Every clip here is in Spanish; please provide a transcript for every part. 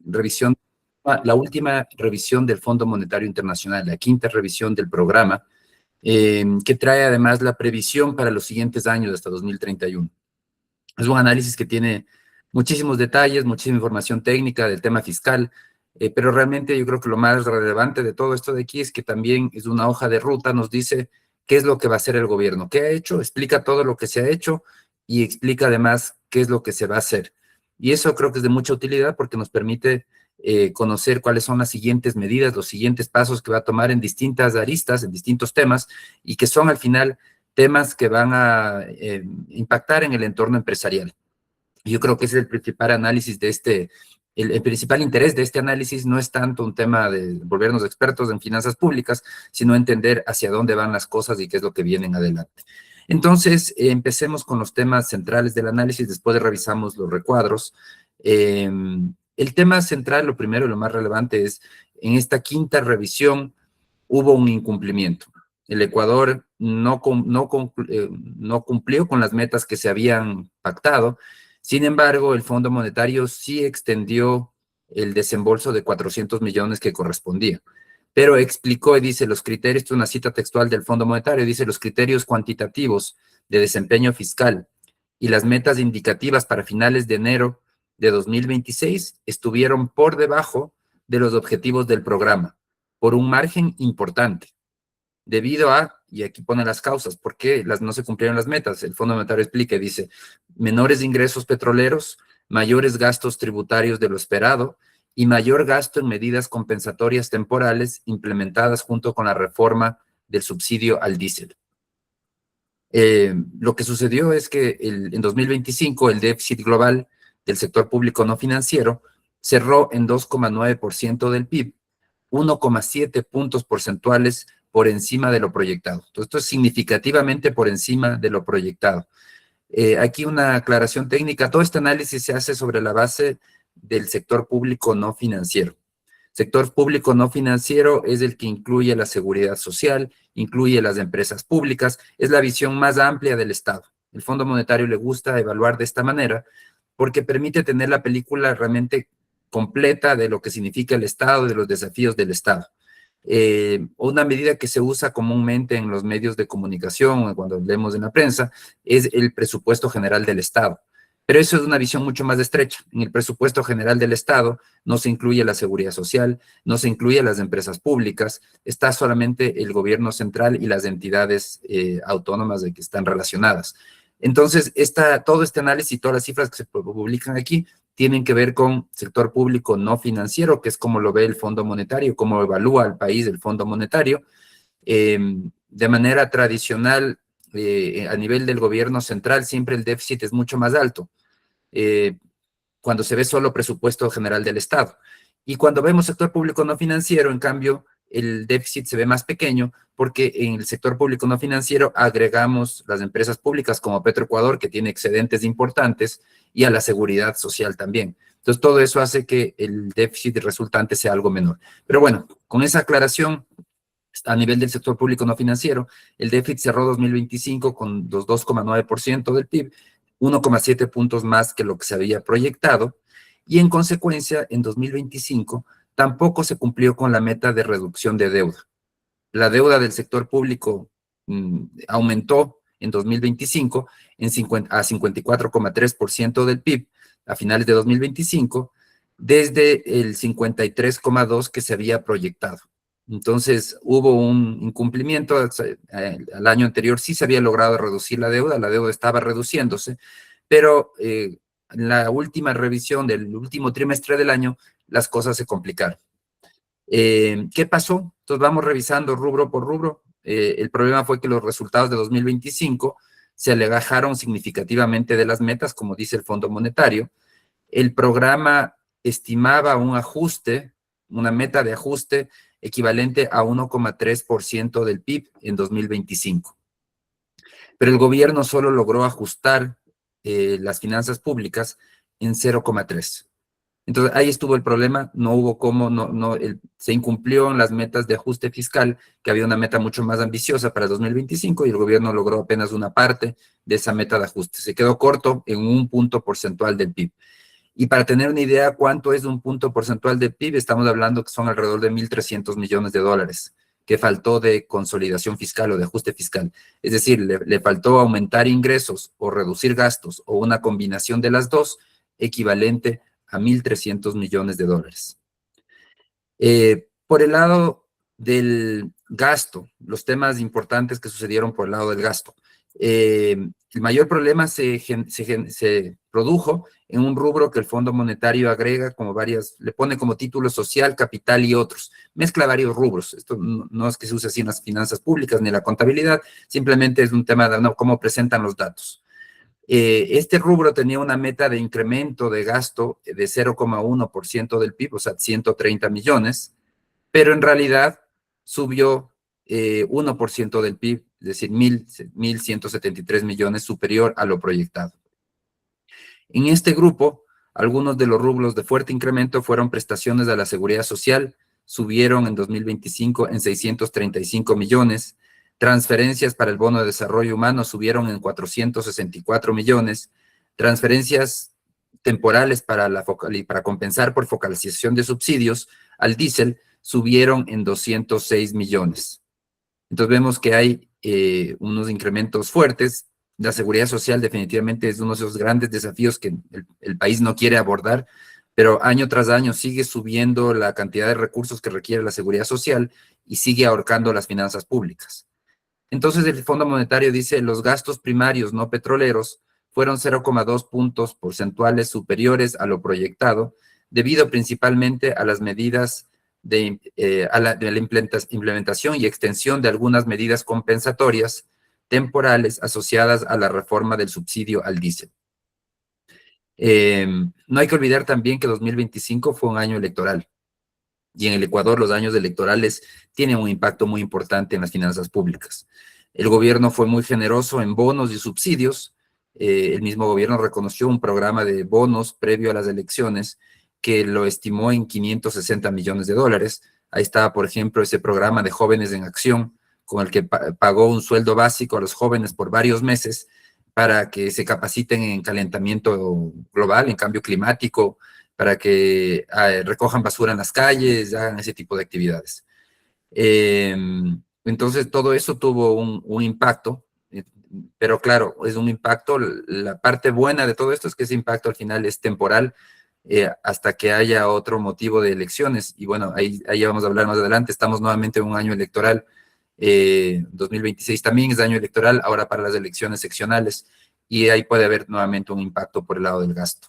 revisión, la última revisión del Fondo Monetario Internacional, la quinta revisión del programa, que trae además la previsión para los siguientes años hasta 2031. Es un análisis que tiene muchísimos detalles, muchísima información técnica del tema fiscal, pero realmente yo creo que lo más relevante de todo esto de aquí es que también es una hoja de ruta, nos dice qué es lo que va a hacer el gobierno, qué ha hecho, explica todo lo que se ha hecho y explica además qué es lo que se va a hacer. Y eso creo que es de mucha utilidad porque nos permite conocer cuáles son las siguientes medidas, los siguientes pasos que va a tomar en distintas aristas, en distintos temas, y que son al final temas que van a impactar en el entorno empresarial. Yo creo que ese es el principal análisis de el principal interés de este análisis no es tanto un tema de volvernos expertos en finanzas públicas, sino entender hacia dónde van las cosas y qué es lo que vienen adelante. Entonces, empecemos con los temas centrales del análisis, después revisamos los recuadros. El tema central, lo primero y lo más relevante es, en esta quinta revisión hubo un incumplimiento. El Ecuador no cumplió con las metas que se habían pactado. Sin embargo, el Fondo Monetario sí extendió el desembolso de 400 millones que correspondía. Pero explicó y dice los criterios, esto es una cita textual del Fondo Monetario, dice los criterios cuantitativos de desempeño fiscal y las metas indicativas para finales de enero de 2026 estuvieron por debajo de los objetivos del programa, por un margen importante, debido a, y aquí pone las causas, ¿por qué no se cumplieron las metas? El Fondo Monetario explica y dice, menores ingresos petroleros, mayores gastos tributarios de lo esperado y mayor gasto en medidas compensatorias temporales implementadas junto con la reforma del subsidio al diésel. Lo que sucedió es que en 2025 el déficit global del sector público no financiero cerró en 2,9% del PIB, 1,7 puntos porcentuales por encima de lo proyectado. Entonces, esto es significativamente por encima de lo proyectado. Aquí una aclaración técnica. Todo este análisis se hace sobre la base del sector público no financiero. Sector público no financiero es el que incluye la seguridad social, incluye las empresas públicas, es la visión más amplia del Estado. El Fondo Monetario le gusta evaluar de esta manera porque permite tener la película realmente completa de lo que significa el Estado, de los desafíos del Estado. Una medida que se usa comúnmente en los medios de comunicación, cuando leemos en la prensa, es el presupuesto general del Estado. Pero eso es una visión mucho más estrecha. En el presupuesto general del Estado no se incluye la seguridad social, no se incluye las empresas públicas, está solamente el gobierno central y las entidades autónomas de que están relacionadas. Entonces, todo este análisis y todas las cifras que se publican aquí tienen que ver con sector público no financiero, que es como lo ve el Fondo Monetario, cómo evalúa al país el Fondo Monetario. De manera tradicional, a nivel del gobierno central, siempre el déficit es mucho más alto, cuando se ve solo presupuesto general del Estado. Y cuando vemos sector público no financiero, en cambio, el déficit se ve más pequeño porque en el sector público no financiero agregamos las empresas públicas como Petroecuador, que tiene excedentes importantes, y a la seguridad social también. Entonces, todo eso hace que el déficit resultante sea algo menor. Pero bueno, con esa aclaración, a nivel del sector público no financiero, el déficit cerró 2025 con los 2,9% del PIB, 1,7 puntos más que lo que se había proyectado, y en consecuencia, en 2025 tampoco se cumplió con la meta de reducción de deuda. La deuda del sector público aumentó en 2025 a 54,3% del PIB a finales de 2025, desde el 53,2% que se había proyectado. Entonces, hubo un incumplimiento. Al año anterior sí se había logrado reducir la deuda estaba reduciéndose, pero en la última revisión del último trimestre del año, las cosas se complicaron. ¿Qué pasó? Entonces vamos revisando rubro por rubro. El problema fue que los resultados de 2025 se alejaron significativamente de las metas, como dice el Fondo Monetario. El programa estimaba un ajuste, una meta de ajuste equivalente a 1,3% del PIB en 2025. Pero el gobierno solo logró ajustar las finanzas públicas en 0,3%. Entonces, ahí estuvo el problema, no hubo cómo, se incumplió en las metas de ajuste fiscal, que había una meta mucho más ambiciosa para 2025 y el gobierno logró apenas una parte de esa meta de ajuste. Se quedó corto en 1 punto porcentual del PIB. Y para tener una idea cuánto es un punto porcentual del PIB, estamos hablando que son alrededor de 1.300 millones de dólares que faltó de consolidación fiscal o de ajuste fiscal. Es decir, le faltó aumentar ingresos o reducir gastos o una combinación de las dos, equivalente a 1.300 millones de dólares. Por el lado del gasto, los temas importantes que sucedieron por el lado del gasto. El mayor problema se produjo en un rubro que el Fondo Monetario agrega como le pone como título social, capital y otros. Mezcla varios rubros. Esto no es que se use así en las finanzas públicas ni en la contabilidad, simplemente es un tema de cómo presentan los datos. Este rubro tenía una meta de incremento de gasto de 0,1% del PIB, o sea, 130 millones, pero en realidad subió 1% del PIB, es decir, 1.173 millones superior a lo proyectado. En este grupo, algunos de los rubros de fuerte incremento fueron prestaciones a la seguridad social, subieron en 2025 en 635 millones, transferencias para el bono de desarrollo humano subieron en 464 millones, transferencias temporales para compensar por focalización de subsidios al diésel subieron en 206 millones. Entonces vemos que hay unos incrementos fuertes. La seguridad social definitivamente es uno de esos grandes desafíos que el país no quiere abordar, pero año tras año sigue subiendo la cantidad de recursos que requiere la seguridad social y sigue ahorcando las finanzas públicas. Entonces el Fondo Monetario dice los gastos primarios no petroleros fueron 0,2 puntos porcentuales superiores a lo proyectado, debido principalmente a las medidas de la implementación y extensión de algunas medidas compensatorias temporales asociadas a la reforma del subsidio al diésel. No hay que olvidar también que 2025 fue un año electoral, y en el Ecuador los años electorales tienen un impacto muy importante en las finanzas públicas. El gobierno fue muy generoso en bonos y subsidios. El mismo gobierno reconoció un programa de bonos previo a las elecciones que lo estimó en 560 millones de dólares. Ahí estaba, por ejemplo, ese programa de Jóvenes en Acción, con el que pagó un sueldo básico a los jóvenes por varios meses para que se capaciten en calentamiento global, en cambio climático, para que recojan basura en las calles, hagan ese tipo de actividades. Entonces, todo eso tuvo un impacto, pero claro, es un impacto. La parte buena de todo esto es que ese impacto al final es temporal, hasta que haya otro motivo de elecciones. Y bueno, ahí vamos a hablar más adelante. Estamos nuevamente en un año electoral. 2026 también es año electoral, ahora para las elecciones seccionales, y ahí puede haber nuevamente un impacto por el lado del gasto.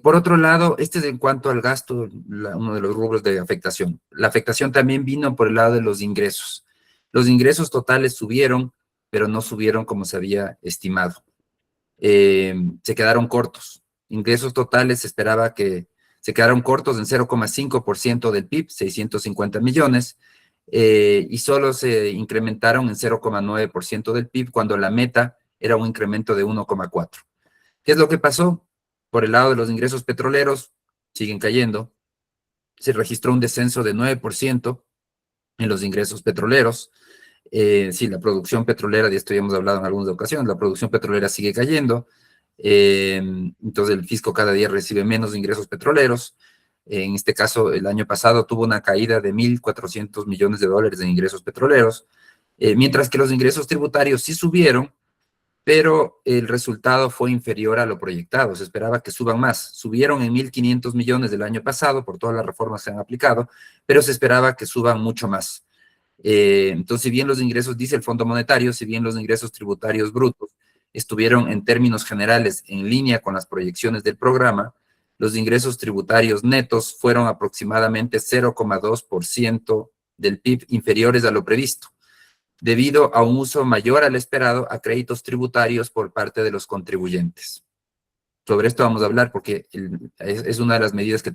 Por otro lado, este es en cuanto al gasto, uno de los rubros de afectación. La afectación también vino por el lado de los ingresos. Los ingresos totales subieron, pero no subieron como se había estimado. Se quedaron cortos. Ingresos totales se esperaba que se quedaron cortos en 0,5% del PIB, 650 millones, y solo se incrementaron en 0,9% del PIB cuando la meta era un incremento de 1,4%. ¿Qué es lo que pasó? Por el lado de los ingresos petroleros, siguen cayendo. Se registró un descenso de 9% en los ingresos petroleros. Sí, la producción petrolera, de esto ya hemos hablado en algunas ocasiones, la producción petrolera sigue cayendo. Entonces el fisco cada día recibe menos ingresos petroleros. En este caso, el año pasado tuvo una caída de 1.400 millones de dólares en ingresos petroleros, mientras que los ingresos tributarios sí subieron, pero el resultado fue inferior a lo proyectado. Se esperaba que suban más. Subieron en 1.500 millones del año pasado por todas las reformas que se han aplicado, pero se esperaba que suban mucho más. Entonces, si bien los ingresos, dice el Fondo Monetario, si bien los ingresos tributarios brutos estuvieron en términos generales en línea con las proyecciones del programa, los ingresos tributarios netos fueron aproximadamente 0,2% del PIB inferiores a lo previsto, debido a un uso mayor al esperado a créditos tributarios por parte de los contribuyentes. Sobre esto vamos a hablar porque es una de las medidas que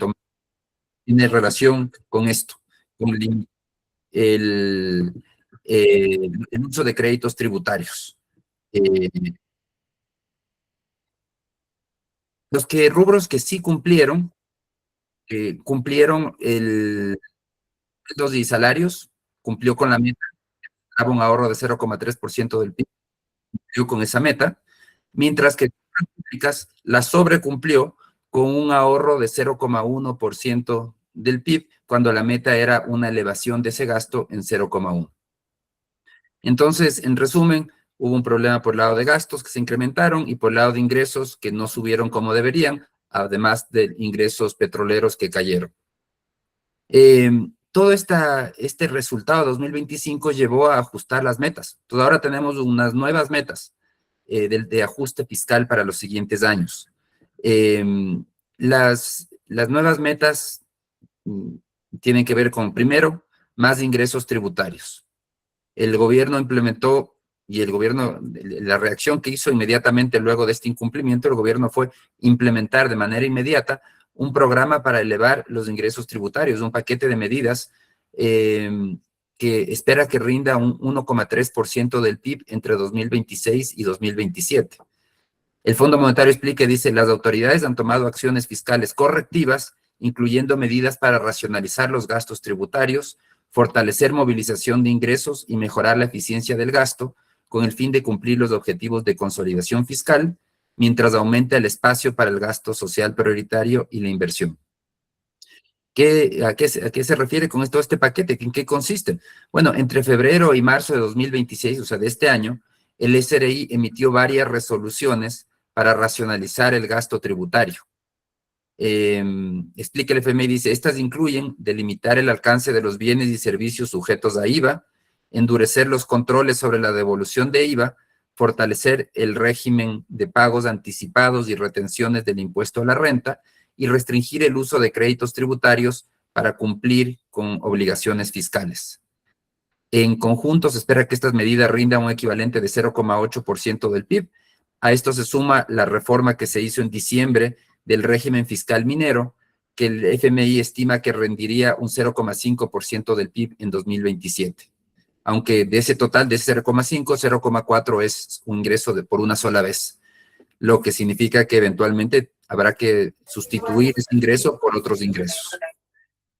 tiene relación con esto, con el, el uso de créditos tributarios. Eh, los rubros que sí cumplieron sueldos y salarios, cumplió con la meta, daba un ahorro de 0,3% del PIB, cumplió con esa meta, mientras que públicas la sobrecumplió con un ahorro de 0,1% del PIB, cuando la meta era una elevación de ese gasto en 0,1. Entonces, en resumen, hubo un problema por el lado de gastos que se incrementaron y por el lado de ingresos que no subieron como deberían, además de ingresos petroleros que cayeron. Todo este resultado de 2025 llevó a ajustar las metas. Entonces, ahora tenemos unas nuevas metas de ajuste fiscal para los siguientes años. Las nuevas metas tienen que ver con, primero, más ingresos tributarios. El gobierno implementó, y la reacción que hizo inmediatamente luego de este incumplimiento, el gobierno fue implementar de manera inmediata un programa para elevar los ingresos tributarios, un paquete de medidas que espera que rinda un 1,3% del PIB entre 2026 y 2027. El Fondo Monetario explica y dice, las autoridades han tomado acciones fiscales correctivas, incluyendo medidas para racionalizar los gastos tributarios, fortalecer movilización de ingresos y mejorar la eficiencia del gasto, con el fin de cumplir los objetivos de consolidación fiscal, mientras aumenta el espacio para el gasto social prioritario y la inversión. ¿A qué se refiere con todo este paquete? ¿En qué consiste? Bueno, entre febrero y marzo de 2026, o sea, de este año, el SRI emitió varias resoluciones para racionalizar el gasto tributario. Explica el FMI, dice, estas incluyen delimitar el alcance de los bienes y servicios sujetos a IVA, endurecer los controles sobre la devolución de IVA, fortalecer el régimen de pagos anticipados y retenciones del impuesto a la renta, y restringir el uso de créditos tributarios para cumplir con obligaciones fiscales. En conjunto, se espera que estas medidas rindan un equivalente de 0,8% del PIB. A esto se suma la reforma que se hizo en diciembre del régimen fiscal minero, que el FMI estima que rendiría un 0,5% del PIB en 2027. Aunque de ese total, de 0,5, 0,4 es un ingreso por una sola vez, lo que significa que eventualmente habrá que sustituir ese ingreso por otros ingresos.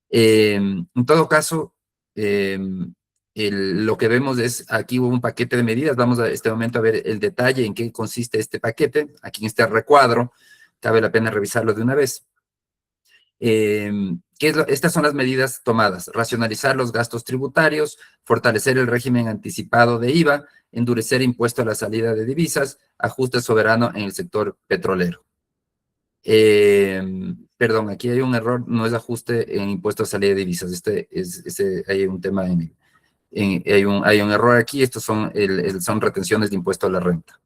En todo caso, lo que vemos es, aquí hubo un paquete de medidas. Vamos a este momento a ver el detalle en qué consiste este paquete. Aquí en este recuadro, cabe la pena revisarlo de una vez. Estas son las medidas tomadas: racionalizar los gastos tributarios, fortalecer el régimen anticipado de IVA, endurecer impuesto a la salida de divisas, ajuste soberano en el sector petrolero. Perdón, aquí hay un error, no es ajuste en impuesto a salida de divisas, hay un tema, hay un error aquí, estos son retenciones de impuesto a la renta.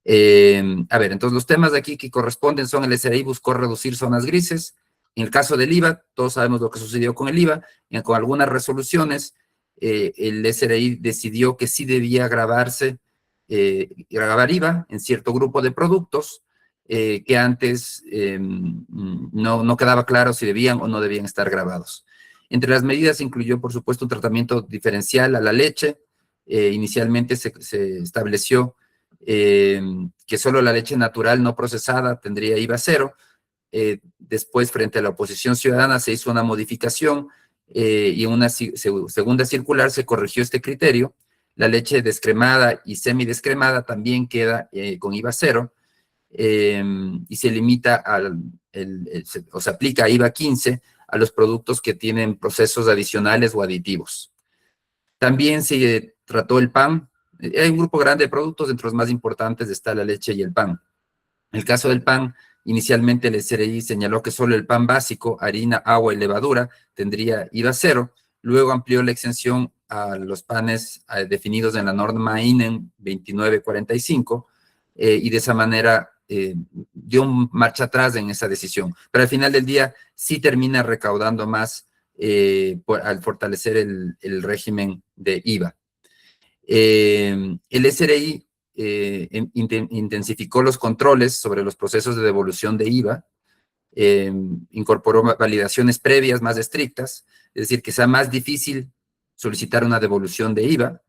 A ver, entonces los temas de aquí que corresponden son: el SRI buscó reducir zonas grises. En el caso del IVA, todos sabemos lo que sucedió con el IVA, con algunas resoluciones, el SRI decidió que sí debía grabar IVA en cierto grupo de productos que antes no quedaba claro si debían o no debían estar grabados. Entre las medidas se incluyó, por supuesto, un tratamiento diferencial a la leche. Inicialmente se estableció que solo la leche natural no procesada tendría IVA cero. Después, frente a la oposición ciudadana, se hizo una modificación y en una segunda circular se corrigió este criterio. La leche descremada y semidescremada también queda con IVA cero, y se limita o se aplica IVA 15 a los productos que tienen procesos adicionales o aditivos. También se trató el pan. Hay un grupo grande de productos, entre los más importantes está la leche y el pan. En el caso del pan, inicialmente el SRI señaló que solo el pan básico, harina, agua y levadura, tendría IVA cero. Luego amplió la exención a los panes definidos en la norma INEM 2945, y de esa manera dio marcha atrás en esa decisión. Pero al final del día sí termina recaudando más al fortalecer el régimen de IVA. El SRI intensificó los controles sobre los procesos de devolución de IVA, incorporó validaciones previas más estrictas, es decir, que sea más difícil solicitar una devolución de IVA,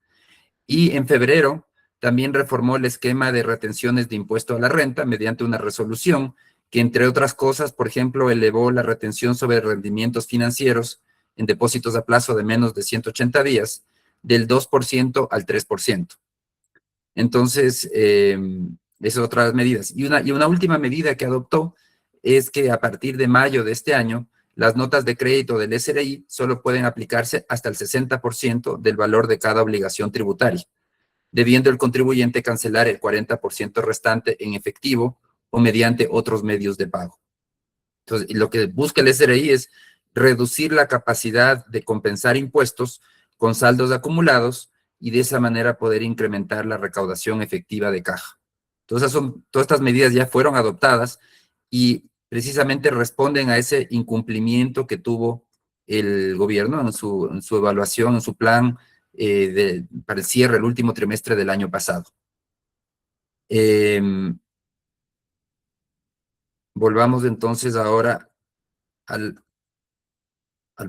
y en febrero también reformó el esquema de retenciones de impuesto a la renta mediante una resolución que, entre otras cosas, por ejemplo, elevó la retención sobre rendimientos financieros en depósitos a plazo de menos de 180 días del 2% al 3%. Entonces, Esas otras medidas. Y una última medida que adoptó es que a partir de mayo de este año, las notas de crédito del SRI solo pueden aplicarse hasta el 60% del valor de cada obligación tributaria, debiendo el contribuyente cancelar el 40% restante en efectivo o mediante otros medios de pago. Entonces, lo que busca el SRI es reducir la capacidad de compensar impuestos con saldos acumulados y de esa manera poder incrementar la recaudación efectiva de caja. Todas estas medidas ya fueron adoptadas y precisamente responden a ese incumplimiento que tuvo el gobierno en su evaluación, en su plan para el cierre, el último trimestre del año pasado. Volvamos entonces ahora al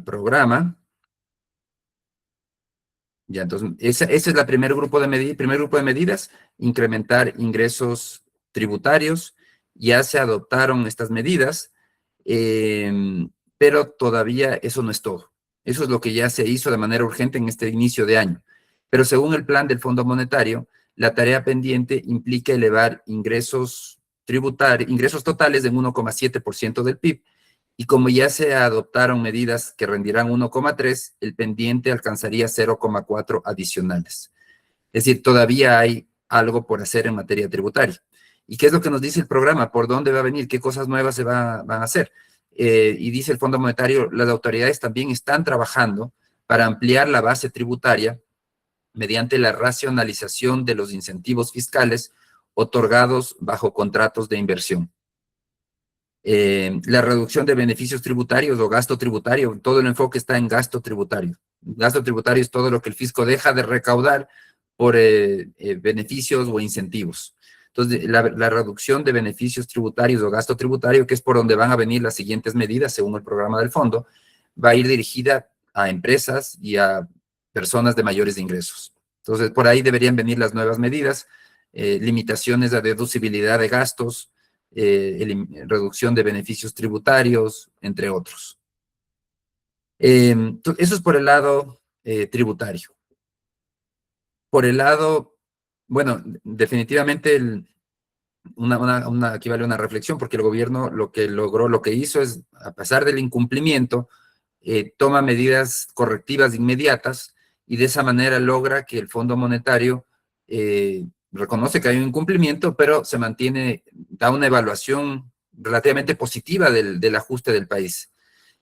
programa. Ya, entonces, ese es el primer grupo de medidas, incrementar ingresos tributarios. Ya se adoptaron estas medidas, pero todavía eso no es todo. Eso es lo que ya se hizo de manera urgente en este inicio de año. Pero según el plan del Fondo Monetario, la tarea pendiente implica elevar ingresos totales en 1,7% del PIB, y como ya se adoptaron medidas que rendirán 1,3, el pendiente alcanzaría 0,4 adicionales. Es decir, todavía hay algo por hacer en materia tributaria. ¿Y qué es lo que nos dice el programa? ¿Por dónde va a venir? ¿Qué cosas nuevas se van a hacer? Y dice el Fondo Monetario, las autoridades también están trabajando para ampliar la base tributaria mediante la racionalización de los incentivos fiscales otorgados bajo contratos de inversión. La reducción de beneficios tributarios o gasto tributario, todo el enfoque está en gasto tributario. Gasto tributario es todo lo que el fisco deja de recaudar por beneficios o incentivos. Entonces, la reducción de beneficios tributarios o gasto tributario, que es por donde van a venir las siguientes medidas según el programa del fondo, va a ir dirigida a empresas y a personas de mayores ingresos. Entonces, por ahí deberían venir las nuevas medidas, limitaciones a deducibilidad de gastos, reducción de beneficios tributarios, entre otros. Eso es por el lado tributario. Por el lado, bueno, definitivamente aquí vale una reflexión, porque el gobierno lo que logró, lo que hizo es, a pesar del incumplimiento, toma medidas correctivas inmediatas y de esa manera logra que el Fondo Monetario reconoce que hay un incumplimiento, pero se mantiene, da una evaluación relativamente positiva del ajuste del país.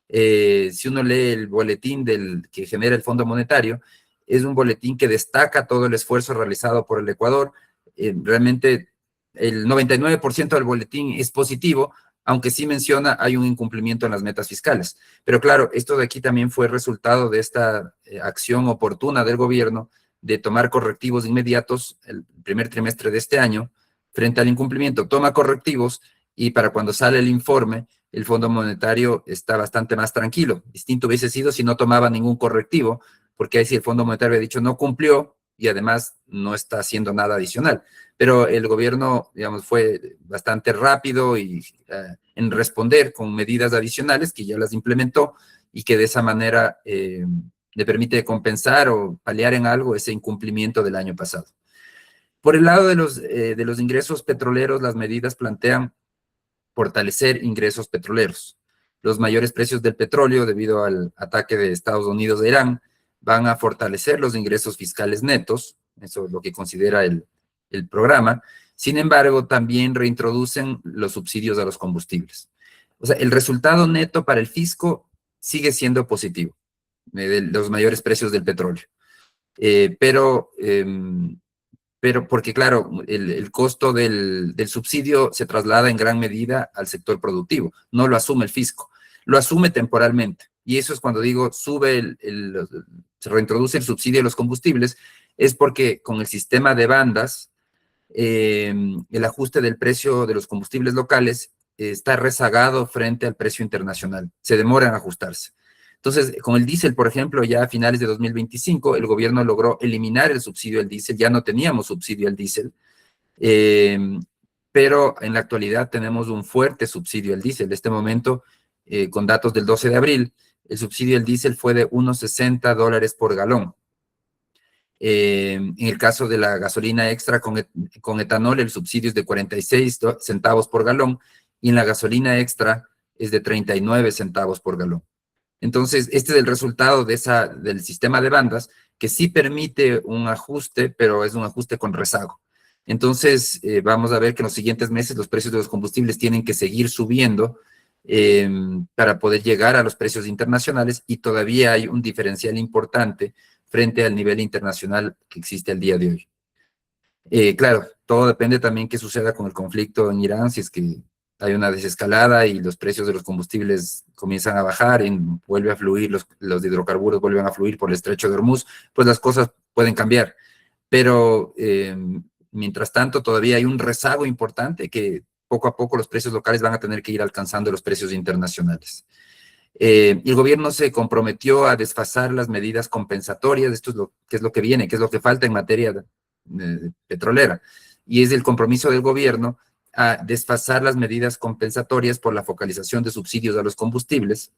Si uno lee el boletín que genera el Fondo Monetario, es un boletín que destaca todo el esfuerzo realizado por el Ecuador. Realmente el 99% del boletín es positivo, aunque sí menciona hay un incumplimiento en las metas fiscales. Pero claro, esto de aquí también fue resultado de esta acción oportuna del gobierno de tomar correctivos inmediatos el primer trimestre de este año frente al incumplimiento. Toma correctivos y para cuando sale el informe, el Fondo Monetario está bastante más tranquilo. Distinto hubiese sido si no tomaba ningún correctivo, porque ahí sí el Fondo Monetario había dicho no cumplió y además no está haciendo nada adicional. Pero el gobierno, digamos, fue bastante rápido en responder con medidas adicionales que ya las implementó y que de esa manera le permite compensar o paliar en algo ese incumplimiento del año pasado. Por el lado de los ingresos petroleros, las medidas plantean fortalecer ingresos petroleros. Los mayores precios del petróleo, debido al ataque de Estados Unidos a Irán, van a fortalecer los ingresos fiscales netos, eso es lo que considera el programa. Sin embargo, también reintroducen los subsidios a los combustibles. O sea, el resultado neto para el fisco sigue siendo positivo, de los mayores precios del petróleo. Pero porque, claro, el costo del subsidio se traslada en gran medida al sector productivo, no lo asume el fisco, lo asume temporalmente. Y eso es cuando digo se reintroduce el subsidio a los combustibles, es porque con el sistema de bandas, el ajuste del precio de los combustibles locales está rezagado frente al precio internacional, se demora en ajustarse. Entonces, con el diésel, por ejemplo, ya a finales de 2025, el gobierno logró eliminar el subsidio al diésel, ya no teníamos subsidio al diésel, pero en la actualidad tenemos un fuerte subsidio al diésel. En este momento, con datos del 12 de abril, el subsidio al diésel fue de unos $60 por galón. En el caso de la gasolina extra con etanol, el subsidio es de 46 centavos por galón y en la gasolina extra es de 39 centavos por galón. Entonces, este es el resultado del sistema de bandas que sí permite un ajuste, pero es un ajuste con rezago. Entonces, vamos a ver que en los siguientes meses los precios de los combustibles tienen que seguir subiendo para poder llegar a los precios internacionales y todavía hay un diferencial importante frente al nivel internacional que existe al día de hoy. Claro, todo depende también qué suceda con el conflicto en Irán, si es que hay una desescalada y los precios de los combustibles comienzan a bajar y vuelve a fluir, los hidrocarburos vuelven a fluir por el estrecho de Hormuz, pues las cosas pueden cambiar. Pero mientras tanto, todavía hay un rezago importante que poco a poco los precios locales van a tener que ir alcanzando los precios internacionales. El gobierno se comprometió a desfasar las medidas compensatorias, esto es que es lo que viene, que es lo que falta en materia petrolera, y es el compromiso del gobierno a desfasar las medidas compensatorias por la focalización de subsidios a los combustibles.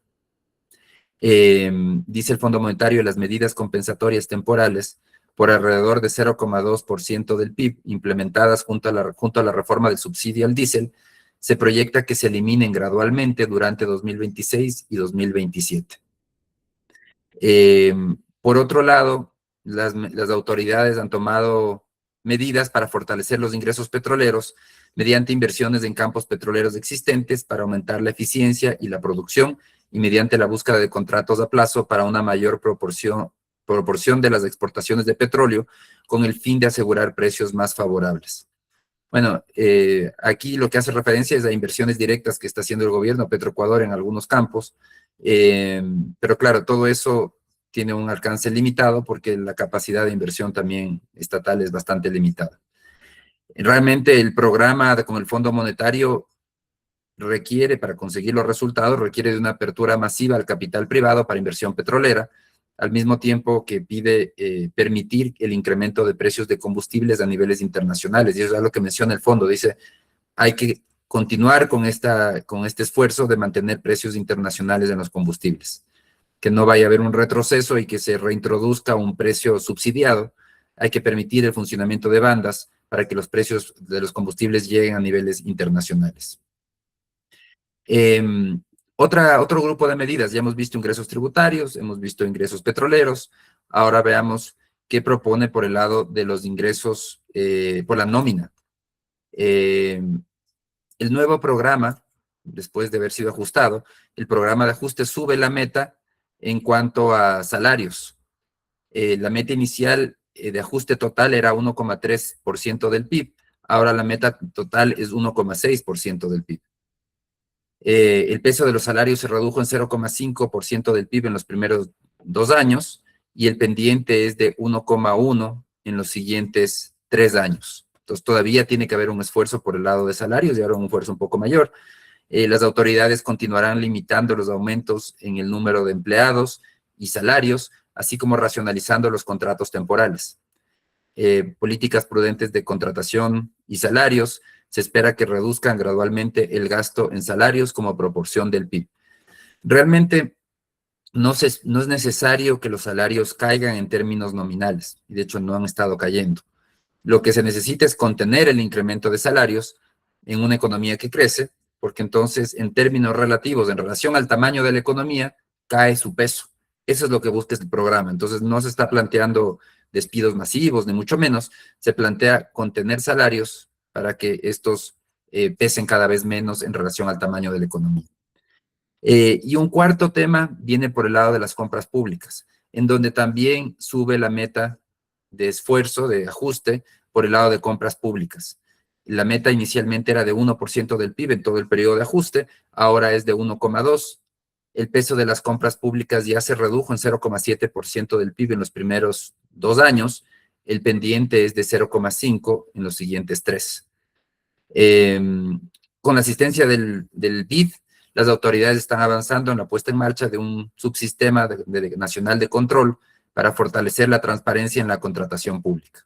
Dice el Fondo Monetario, las medidas compensatorias temporales por alrededor de 0,2% del PIB implementadas junto a la reforma del subsidio al diésel, se proyecta que se eliminen gradualmente durante 2026 y 2027. Por otro lado, las autoridades han tomado medidas para fortalecer los ingresos petroleros mediante inversiones en campos petroleros existentes para aumentar la eficiencia y la producción y mediante la búsqueda de contratos a plazo para una mayor proporción de las exportaciones de petróleo con el fin de asegurar precios más favorables. Bueno, aquí lo que hace referencia es a inversiones directas que está haciendo el gobierno Petroecuador en algunos campos, pero claro, todo eso tiene un alcance limitado porque la capacidad de inversión también estatal es bastante limitada. Realmente el programa con el Fondo Monetario requiere, para conseguir los resultados, requiere de una apertura masiva al capital privado para inversión petrolera, al mismo tiempo que pide permitir el incremento de precios de combustibles a niveles internacionales. Y eso es lo que menciona el fondo. Dice, hay que continuar con este esfuerzo de mantener precios internacionales en los combustibles, que no vaya a haber un retroceso y que se reintroduzca un precio subsidiado. Hay que permitir el funcionamiento de bandas para que los precios de los combustibles lleguen a niveles internacionales. Otro grupo de medidas, ya hemos visto ingresos tributarios, hemos visto ingresos petroleros, ahora veamos qué propone por el lado de los ingresos por la nómina. El nuevo programa, después de haber sido ajustado, el programa de ajuste sube la meta en cuanto a salarios. La meta inicial de ajuste total era 1,3% del PIB, ahora la meta total es 1,6% del PIB. El peso de los salarios se redujo en 0,5% del PIB en los primeros 2 años y el pendiente es de 1,1 en los siguientes 3 años. Entonces todavía tiene que haber un esfuerzo por el lado de salarios y ahora un esfuerzo un poco mayor. Las autoridades continuarán limitando los aumentos en el número de empleados y salarios, así como racionalizando los contratos temporales. Políticas prudentes de contratación y salarios, se espera que reduzcan gradualmente el gasto en salarios como proporción del PIB. Realmente no es necesario que los salarios caigan en términos nominales, y de hecho no han estado cayendo. Lo que se necesita es contener el incremento de salarios en una economía que crece, porque entonces en términos relativos, en relación al tamaño de la economía, cae su peso. Eso es lo que busca este programa. Entonces no se está planteando despidos masivos, ni mucho menos. Se plantea contener salarios para que estos pesen cada vez menos en relación al tamaño de la economía. Y un cuarto tema viene por el lado de las compras públicas, en donde también sube la meta de esfuerzo, de ajuste, por el lado de compras públicas. La meta inicialmente era de 1% del PIB en todo el periodo de ajuste, ahora es de 1,2%. El peso de las compras públicas ya se redujo en 0,7% del PIB en los primeros 2 años, el pendiente es de 0,5% en los siguientes 3. Con la asistencia del BID, las autoridades están avanzando en la puesta en marcha de un subsistema nacional de control para fortalecer la transparencia en la contratación pública.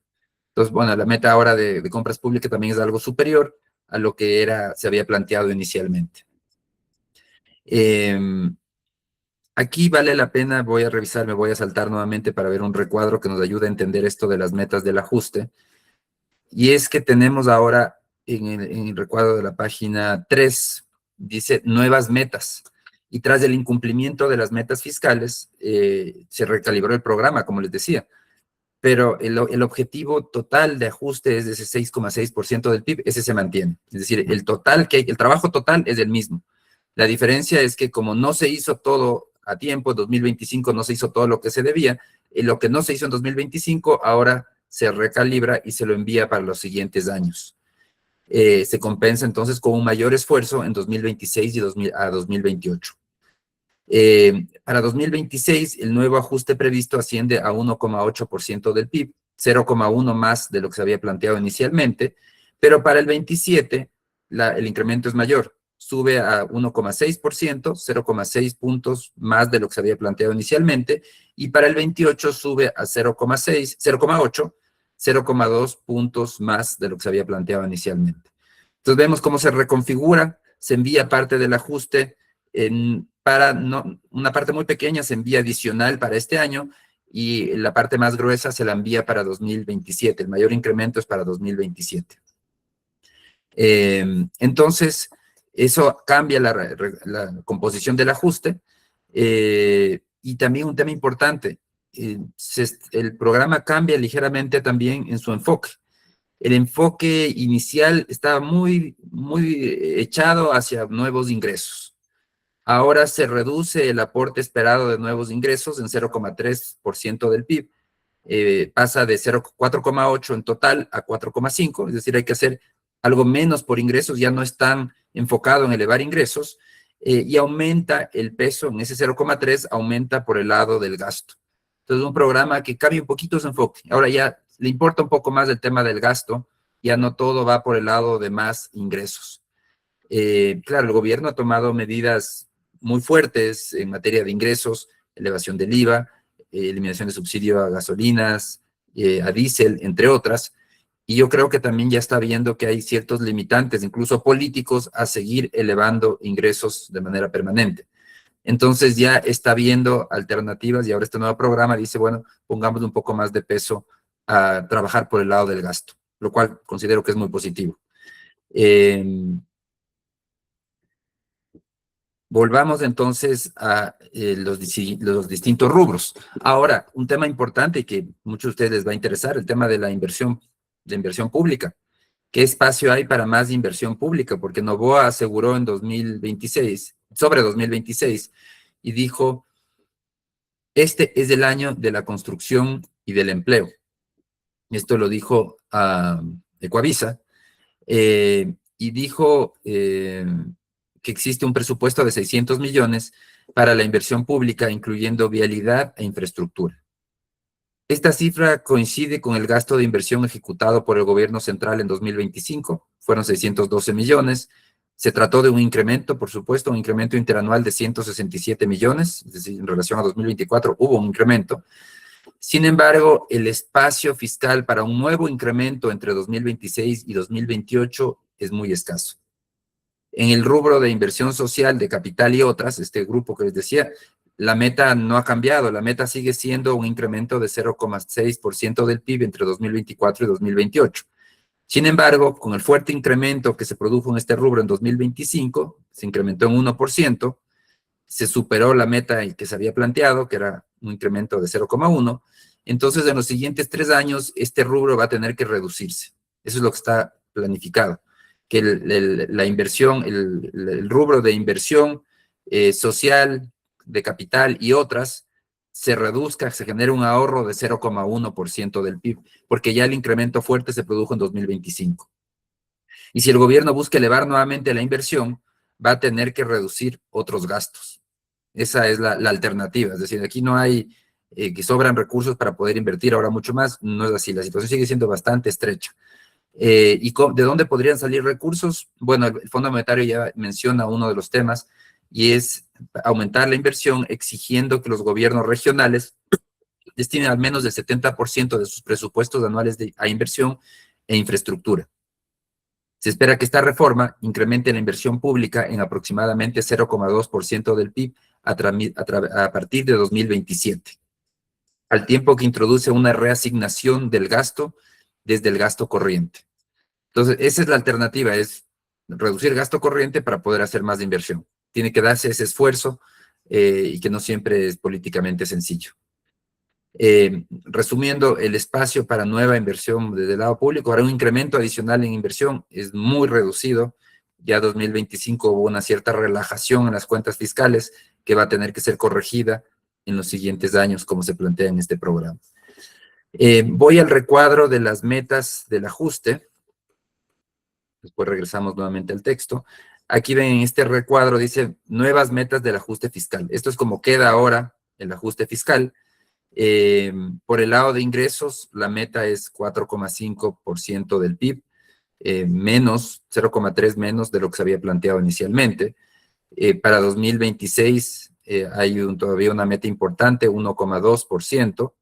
Entonces, bueno, la meta ahora de compras públicas también es algo superior a lo que se había planteado inicialmente. Aquí vale la pena, voy a revisar, me voy a saltar nuevamente para ver un recuadro que nos ayude a entender esto de las metas del ajuste. Y es que tenemos ahora en el recuadro de la página 3, dice nuevas metas. Y tras el incumplimiento de las metas fiscales, se recalibró el programa, como les decía. Pero el objetivo total de ajuste es de ese 6,6% del PIB, ese se mantiene. Es decir, el trabajo total es el mismo. La diferencia es que como no se hizo todo a tiempo, en 2025 no se hizo todo lo que se debía, y lo que no se hizo en 2025 ahora se recalibra y se lo envía para los siguientes años. Se compensa entonces con un mayor esfuerzo en 2026 y 2028. Para 2026, el nuevo ajuste previsto asciende a 1,8% del PIB, 0,1 más de lo que se había planteado inicialmente, pero para el 27 el incremento es mayor, sube a 1,6%, 0,6 puntos más de lo que se había planteado inicialmente, y para el 28 sube a 0,6, 0,8, 0,2 puntos más de lo que se había planteado inicialmente. Entonces vemos cómo se reconfigura, se envía parte del ajuste para una parte muy pequeña se envía adicional para este año y la parte más gruesa se la envía para 2027. El mayor incremento es para 2027. Entonces, eso cambia la composición del ajuste. Y también un tema importante, el programa cambia ligeramente también en su enfoque. El enfoque inicial estaba muy echado hacia nuevos ingresos. Ahora se reduce el aporte esperado de nuevos ingresos en 0,3% del PIB. Pasa de 4,8 en total a 4,5, es decir, hay que hacer algo menos por ingresos, ya no es tan enfocado en elevar ingresos, y aumenta el peso en ese 0,3, aumenta por el lado del gasto. Entonces, un programa que cambia un poquito su enfoque. Ahora ya le importa un poco más el tema del gasto, ya no todo va por el lado de más ingresos. Claro, el gobierno ha tomado medidas muy fuertes en materia de ingresos, elevación del IVA, eliminación de subsidio a gasolinas, a diésel, entre otras, y yo creo que también ya está viendo que hay ciertos limitantes, incluso políticos, a seguir elevando ingresos de manera permanente. Entonces ya está viendo alternativas y ahora este nuevo programa dice, bueno, pongamos un poco más de peso a trabajar por el lado del gasto, lo cual considero que es muy positivo. Volvamos entonces a los distintos rubros. Ahora, un tema importante que muchos de ustedes les va a interesar, el tema de la inversión pública. ¿Qué espacio hay para más inversión pública? Porque Noboa aseguró en 2026, sobre 2026, y dijo, este es el año de la construcción y del empleo. Esto lo dijo a Ecuavisa, y dijo que existe un presupuesto de 600 millones para la inversión pública, incluyendo vialidad e infraestructura. Esta cifra coincide con el gasto de inversión ejecutado por el gobierno central en 2025, fueron 612 millones. Se trató de un incremento, por supuesto, un incremento interanual de 167 millones, es decir, en relación a 2024 hubo un incremento. Sin embargo, el espacio fiscal para un nuevo incremento entre 2026 y 2028 es muy escaso. En el rubro de inversión social, de capital y otras, este grupo que les decía, la meta no ha cambiado, la meta sigue siendo un incremento de 0,6% del PIB entre 2024 y 2028. Sin embargo, con el fuerte incremento que se produjo en este rubro en 2025, se incrementó en 1%, se superó la meta que se había planteado, que era un incremento de 0,1%, entonces en los siguientes 3 años este rubro va a tener que reducirse. Eso es lo que está planificado, que la inversión, el rubro de inversión social, de capital y otras, se reduzca, se genere un ahorro de 0,1% del PIB, porque ya el incremento fuerte se produjo en 2025. Y si el gobierno busca elevar nuevamente la inversión, va a tener que reducir otros gastos. Esa es la alternativa. Es decir, aquí no hay que sobran recursos para poder invertir ahora mucho más. No es así. La situación sigue siendo bastante estrecha. ¿Y de dónde podrían salir recursos? Bueno, el Fondo Monetario ya menciona uno de los temas y es aumentar la inversión exigiendo que los gobiernos regionales destinen al menos el 70% de sus presupuestos anuales a inversión e infraestructura. Se espera que esta reforma incremente la inversión pública en aproximadamente 0,2% del PIB a partir de 2027, al tiempo que introduce una reasignación del gasto desde el gasto corriente. Entonces, esa es la alternativa, es reducir gasto corriente para poder hacer más de inversión. Tiene que darse ese esfuerzo y que no siempre es políticamente sencillo. Resumiendo, el espacio para nueva inversión desde el lado público, ahora un incremento adicional en inversión es muy reducido. Ya 2025 hubo una cierta relajación en las cuentas fiscales que va a tener que ser corregida en los siguientes años, como se plantea en este programa. Voy al recuadro de las metas del ajuste. Después regresamos nuevamente al texto. Aquí ven en este recuadro, dice nuevas metas del ajuste fiscal. Esto es como queda ahora el ajuste fiscal. Por el lado de ingresos, la meta es 4,5% del PIB, menos 0,3 menos de lo que se había planteado inicialmente. Para 2026 hay todavía una meta importante, 1,2%,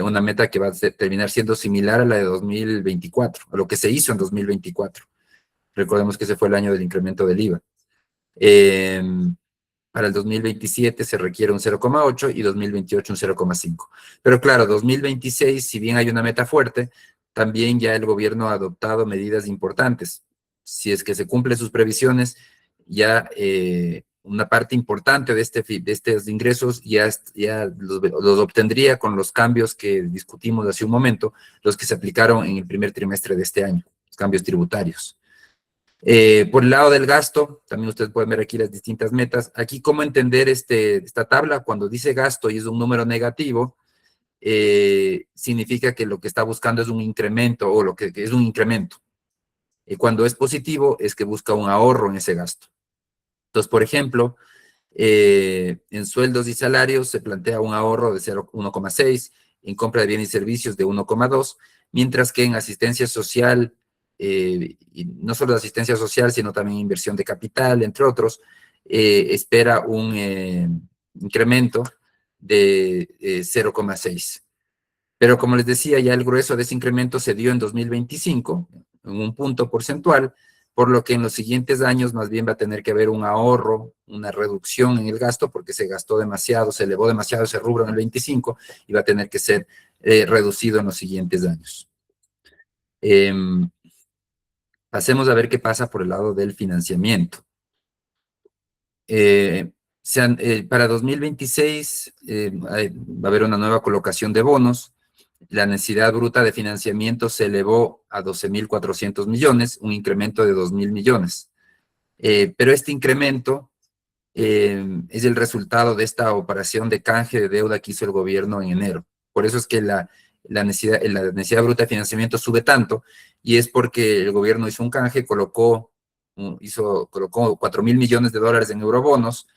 una meta que va a terminar siendo similar a la de 2024, a lo que se hizo en 2024. Recordemos que ese fue el año del incremento del IVA. Para el 2027 se requiere un 0,8 y 2028 un 0,5. Pero claro, 2026, si bien hay una meta fuerte, también ya el gobierno ha adoptado medidas importantes. Si es que se cumplen sus previsiones, ya una parte importante de estos ingresos ya los obtendría con los cambios que discutimos hace un momento, los que se aplicaron en el primer trimestre de este año, los cambios tributarios. Por el lado del gasto, también ustedes pueden ver aquí las distintas metas. Aquí, ¿cómo entender esta tabla? Cuando dice gasto y es un número negativo, significa que lo que está buscando es un incremento o lo que es un incremento. Y cuando es positivo, es que busca un ahorro en ese gasto. Entonces, por ejemplo, en sueldos y salarios se plantea un ahorro de 1,6, en compra de bienes y servicios de 1,2, mientras que en asistencia social, y no solo de asistencia social, sino también inversión de capital, entre otros, espera un incremento de 0,6. Pero como les decía, ya el grueso de ese incremento se dio en 2025, en un punto porcentual, por lo que en los siguientes años más bien va a tener que haber un ahorro, una reducción en el gasto, porque se gastó demasiado, se elevó demasiado ese rubro en el 25 y va a tener que ser reducido en los siguientes años. Pasemos a ver qué pasa por el lado del financiamiento. Para 2026 va a haber una nueva colocación de bonos. La necesidad bruta de financiamiento se elevó a 12.400 millones, un incremento de 2.000 millones. Pero este incremento es el resultado de esta operación de canje de deuda que hizo el gobierno en enero. Por eso es que la necesidad bruta de financiamiento sube tanto, y es porque el gobierno hizo un canje, colocó 4.000 millones de dólares en eurobonos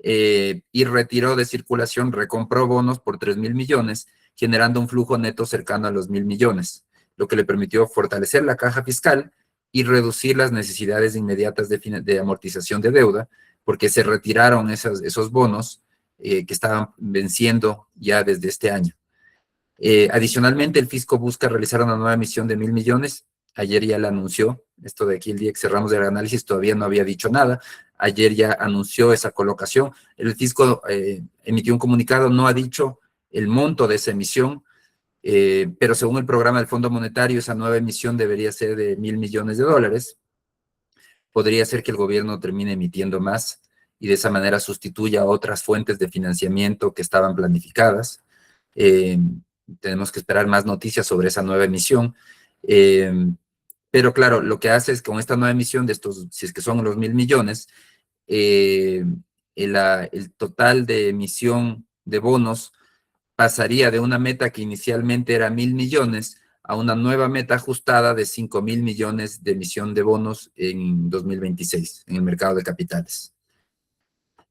y retiró de circulación, recompró bonos por 3.000 millones, generando un flujo neto cercano a los 1.000 millones, lo que le permitió fortalecer la caja fiscal y reducir las necesidades inmediatas de amortización de deuda, porque se retiraron esos bonos que estaban venciendo ya desde este año. Adicionalmente, el fisco busca realizar una nueva emisión de 1.000 millones. Ayer ya la anunció, esto de aquí el día que cerramos el análisis todavía no había dicho nada. Ayer ya anunció esa colocación. El fisco emitió un comunicado, no ha dicho el monto de esa emisión, pero según el programa del Fondo Monetario, esa nueva emisión debería ser de 1.000 millones de dólares. Podría ser que el gobierno termine emitiendo más y de esa manera sustituya otras fuentes de financiamiento que estaban planificadas. Tenemos que esperar más noticias sobre esa nueva emisión. Pero claro, lo que hace es que con esta nueva emisión de estos, si es que son los 1.000 millones, el total de emisión de bonos pasaría de una meta que inicialmente era 1.000 millones a una nueva meta ajustada de 5.000 millones de emisión de bonos en 2026 en el mercado de capitales.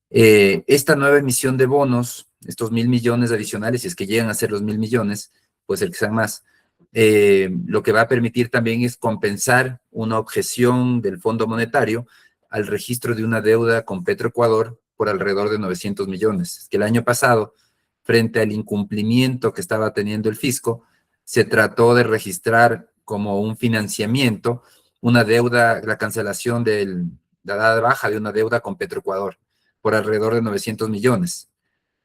Esta nueva emisión de bonos, estos 1.000 millones adicionales, si es que llegan a ser los 1.000 millones, puede ser que sean más, lo que va a permitir también es compensar una objeción del Fondo Monetario al registro de una deuda con Petroecuador por alrededor de 900 millones. Es que el año pasado, frente al incumplimiento que estaba teniendo el fisco, se trató de registrar como un financiamiento una deuda, la cancelación la dada de baja de una deuda con Petroecuador, por alrededor de 900 millones.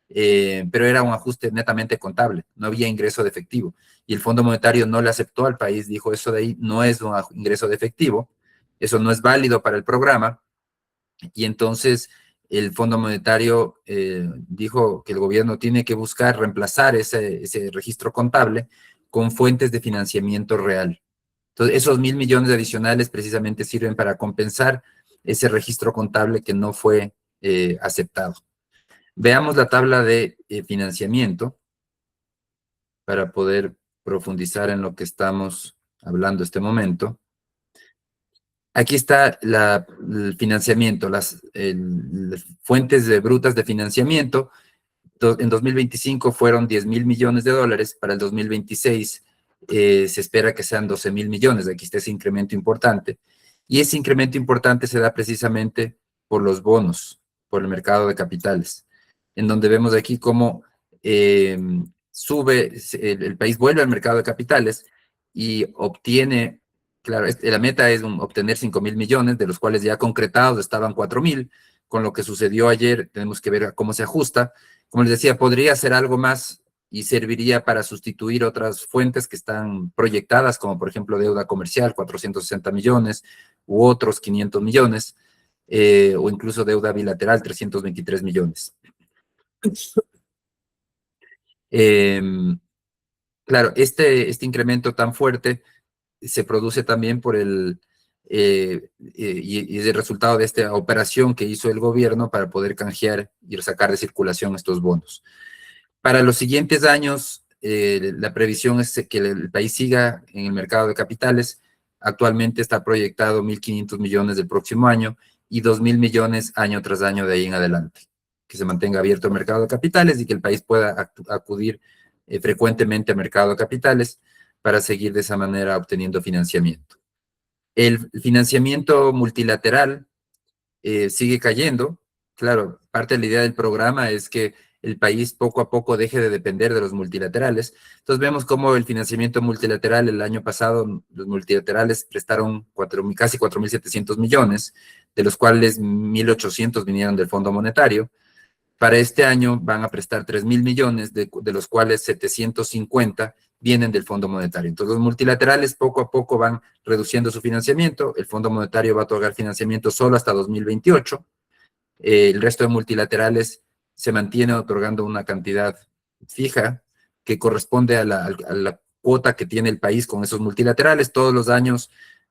Pero era un ajuste netamente contable, no había ingreso de efectivo. Y el Fondo Monetario no le aceptó al país, dijo, eso de ahí no es un ingreso de efectivo, eso no es válido para el programa. Y entonces el Fondo Monetario dijo que el gobierno tiene que buscar reemplazar ese registro contable con fuentes de financiamiento real. Entonces, esos 1.000 millones adicionales precisamente sirven para compensar ese registro contable que no fue aceptado. Veamos la tabla de financiamiento para poder profundizar en lo que estamos hablando este momento. Aquí está el financiamiento, las fuentes brutas de financiamiento. En 2025 fueron 10.000 millones de dólares, para el 2026 se espera que sean 12.000 millones, aquí está ese incremento importante. Y ese incremento importante se da precisamente por los bonos, por el mercado de capitales, en donde vemos aquí cómo sube, el país vuelve al mercado de capitales y obtiene, claro, la meta es obtener 5.000 millones, de los cuales ya concretados estaban 4.000, con lo que sucedió ayer, tenemos que ver cómo se ajusta. Como les decía, podría ser algo más y serviría para sustituir otras fuentes que están proyectadas, como por ejemplo deuda comercial, 460 millones, u otros 500 millones, o incluso deuda bilateral, 323 millones. Claro, este incremento tan fuerte se produce también por y es el resultado de esta operación que hizo el gobierno para poder canjear y sacar de circulación estos bonos. Para los siguientes años, la previsión es que el país siga en el mercado de capitales. Actualmente está proyectado 1.500 millones del próximo año y 2.000 millones año tras año de ahí en adelante. Que se mantenga abierto el mercado de capitales y que el país pueda acudir frecuentemente al mercado de capitales para seguir de esa manera obteniendo financiamiento. El financiamiento multilateral sigue cayendo. Claro, parte de la idea del programa es que el país poco a poco deje de depender de los multilaterales. Entonces vemos cómo el financiamiento multilateral el año pasado, los multilaterales prestaron casi 4.700 millones, de los cuales 1.800 vinieron del Fondo Monetario. Para este año van a prestar 3.000 millones, de los cuales 750 vienen del Fondo Monetario. Entonces, los multilaterales poco a poco van reduciendo su financiamiento. El Fondo Monetario va a otorgar financiamiento solo hasta 2028. El resto de multilaterales se mantiene otorgando una cantidad fija que corresponde a la cuota que tiene el país con esos multilaterales. Todos los años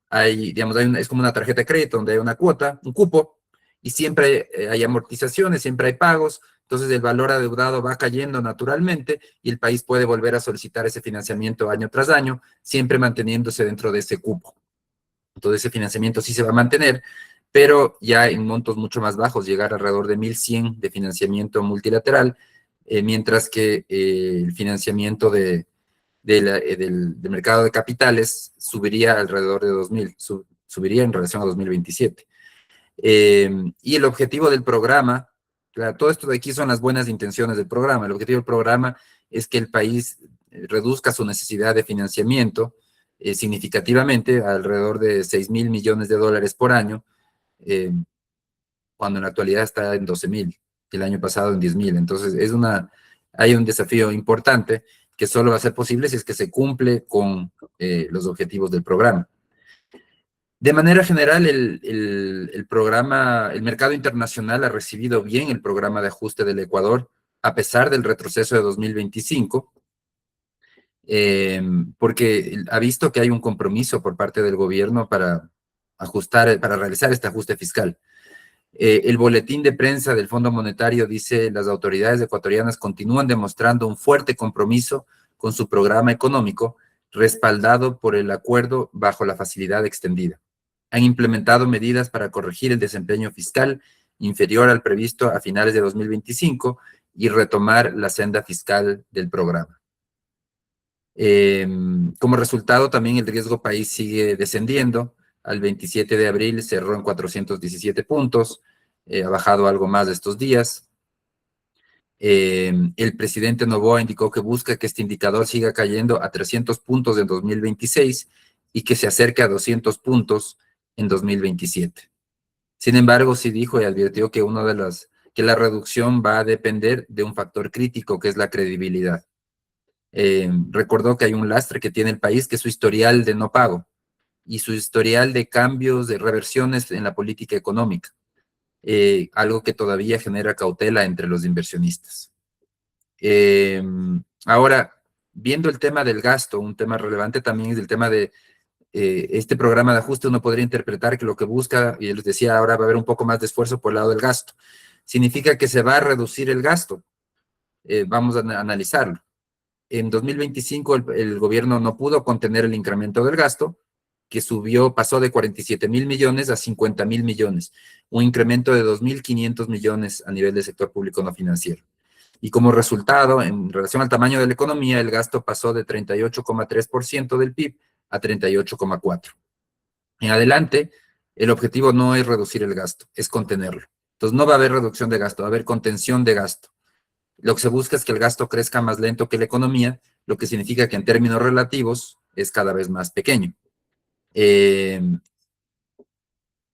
hay, digamos, es como una tarjeta de crédito donde hay una cuota, un cupo, y siempre hay amortizaciones, siempre hay pagos. Entonces el valor adeudado va cayendo naturalmente y el país puede volver a solicitar ese financiamiento año tras año, siempre manteniéndose dentro de ese cupo. Entonces ese financiamiento sí se va a mantener, pero ya en montos mucho más bajos, llegar alrededor de 1.100 de financiamiento multilateral, mientras que el financiamiento del mercado de capitales subiría alrededor de 2.000, subiría en relación a 2027. Y el objetivo del programa, claro, todo esto de aquí son las buenas intenciones del programa. El objetivo del programa es que el país reduzca su necesidad de financiamiento significativamente, alrededor de 6.000 millones de dólares por año, cuando en la actualidad está en 12.000, el año pasado en 10.000. Entonces, hay un desafío importante que solo va a ser posible si es que se cumple con los objetivos del programa. De manera general, el programa, el mercado internacional ha recibido bien el programa de ajuste del Ecuador, a pesar del retroceso de 2025, porque ha visto que hay un compromiso por parte del gobierno para realizar este ajuste fiscal. El boletín de prensa del Fondo Monetario dice: las autoridades ecuatorianas continúan demostrando un fuerte compromiso con su programa económico, respaldado por el acuerdo bajo la facilidad extendida. Han implementado medidas para corregir el desempeño fiscal inferior al previsto a finales de 2025 y retomar la senda fiscal del programa. Como resultado, también el riesgo país sigue descendiendo. Al 27 de abril cerró en 417 puntos, ha bajado algo más de estos días. El presidente Noboa indicó que busca que este indicador siga cayendo a 300 puntos en 2026 y que se acerque a 200 puntos en 2027. Sin embargo, sí dijo y advirtió que que la reducción va a depender de un factor crítico, que es la credibilidad. Recordó que hay un lastre que tiene el país, que es su historial de no pago y su historial de cambios, de reversiones en la política económica, algo que todavía genera cautela entre los inversionistas. Ahora, viendo el tema del gasto, un tema relevante también es el tema de este programa de ajuste. Uno podría interpretar que lo que busca, y les decía, ahora va a haber un poco más de esfuerzo por el lado del gasto. Significa que se va a reducir el gasto. Vamos a analizarlo. En 2025 el gobierno no pudo contener el incremento del gasto, que pasó de 47.000 millones a 50.000 millones, un incremento de 2.500 millones a nivel del sector público no financiero. Y como resultado, en relación al tamaño de la economía, el gasto pasó de 38,3% del PIB a 38,4%. En adelante, el objetivo no es reducir el gasto, es contenerlo. Entonces no va a haber reducción de gasto, va a haber contención de gasto. Lo que se busca es que el gasto crezca más lento que la economía, lo que significa que en términos relativos es cada vez más pequeño.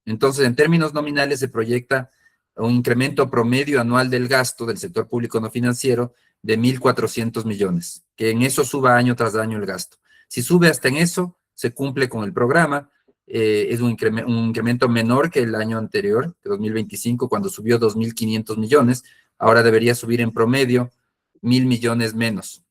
Entonces, en términos nominales se proyecta un incremento promedio anual del gasto del sector público no financiero de 1.400 millones, que en eso suba año tras año el gasto. Si sube hasta en eso, se cumple con el programa. Es un incremento menor que el año anterior, de 2025, cuando subió 2.500 millones. Ahora debería subir en promedio 1.000 millones menos,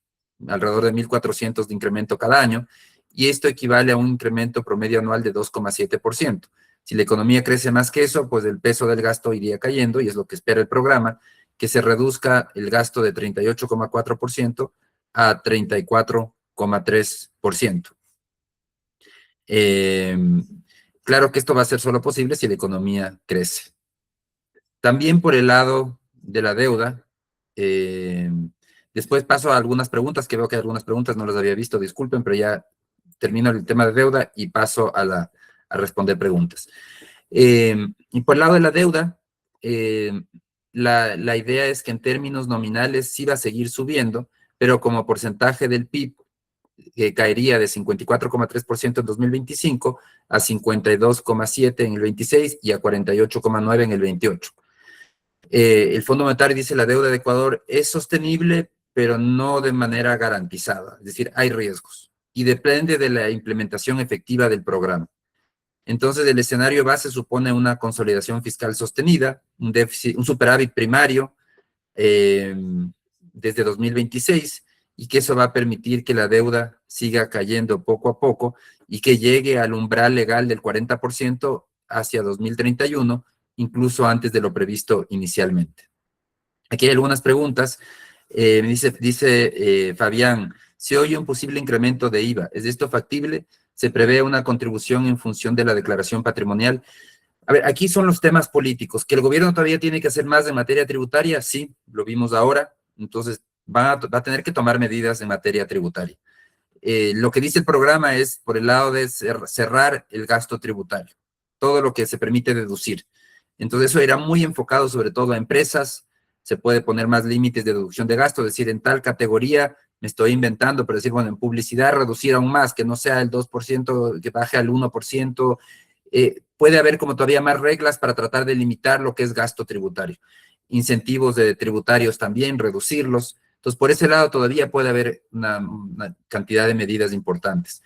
alrededor de 1.400 de incremento cada año, y esto equivale a un incremento promedio anual de 2,7%. Si la economía crece más que eso, pues el peso del gasto iría cayendo, y es lo que espera el programa, que se reduzca el gasto de 38,4% a 34,3%. Claro que esto va a ser solo posible si la economía crece. También por el lado de la deuda, después paso a algunas preguntas, que veo que algunas preguntas no las había visto, disculpen, pero ya termino el tema de deuda y paso a responder preguntas. Y por el lado de la deuda, la idea es que en términos nominales sí va a seguir subiendo, pero como porcentaje del PIB caería de 54,3% en 2025 a 52,7% en el 26 y a 48,9% en el 28. El Fondo Monetario dice la deuda de Ecuador es sostenible, pero no de manera garantizada. Es decir, hay riesgos y depende de la implementación efectiva del programa. Entonces, el escenario base supone una consolidación fiscal sostenida, un déficit, un superávit primario desde 2026, y que eso va a permitir que la deuda siga cayendo poco a poco y que llegue al umbral legal del 40% hacia 2031, incluso antes de lo previsto inicialmente. Aquí hay algunas preguntas. Dice Fabián, se oye un posible incremento de IVA. ¿Es esto factible? ¿Se prevé una contribución en función de la declaración patrimonial? A ver, aquí son los temas políticos. ¿Que el gobierno todavía tiene que hacer más en materia tributaria? Sí, lo vimos ahora. Entonces, va a tener que tomar medidas en materia tributaria. Lo que dice el programa es por el lado de cerrar el gasto tributario, todo lo que se permite deducir. Entonces, eso irá muy enfocado sobre todo a empresas. Se puede poner más límites de deducción de gasto, es decir, en tal categoría me estoy inventando, pero decir, bueno, en publicidad reducir aún más, que no sea el 2%, que baje al 1%. Puede haber como todavía más reglas para tratar de limitar lo que es gasto tributario. Incentivos de tributarios también, reducirlos. Entonces, por ese lado todavía puede haber una cantidad de medidas importantes.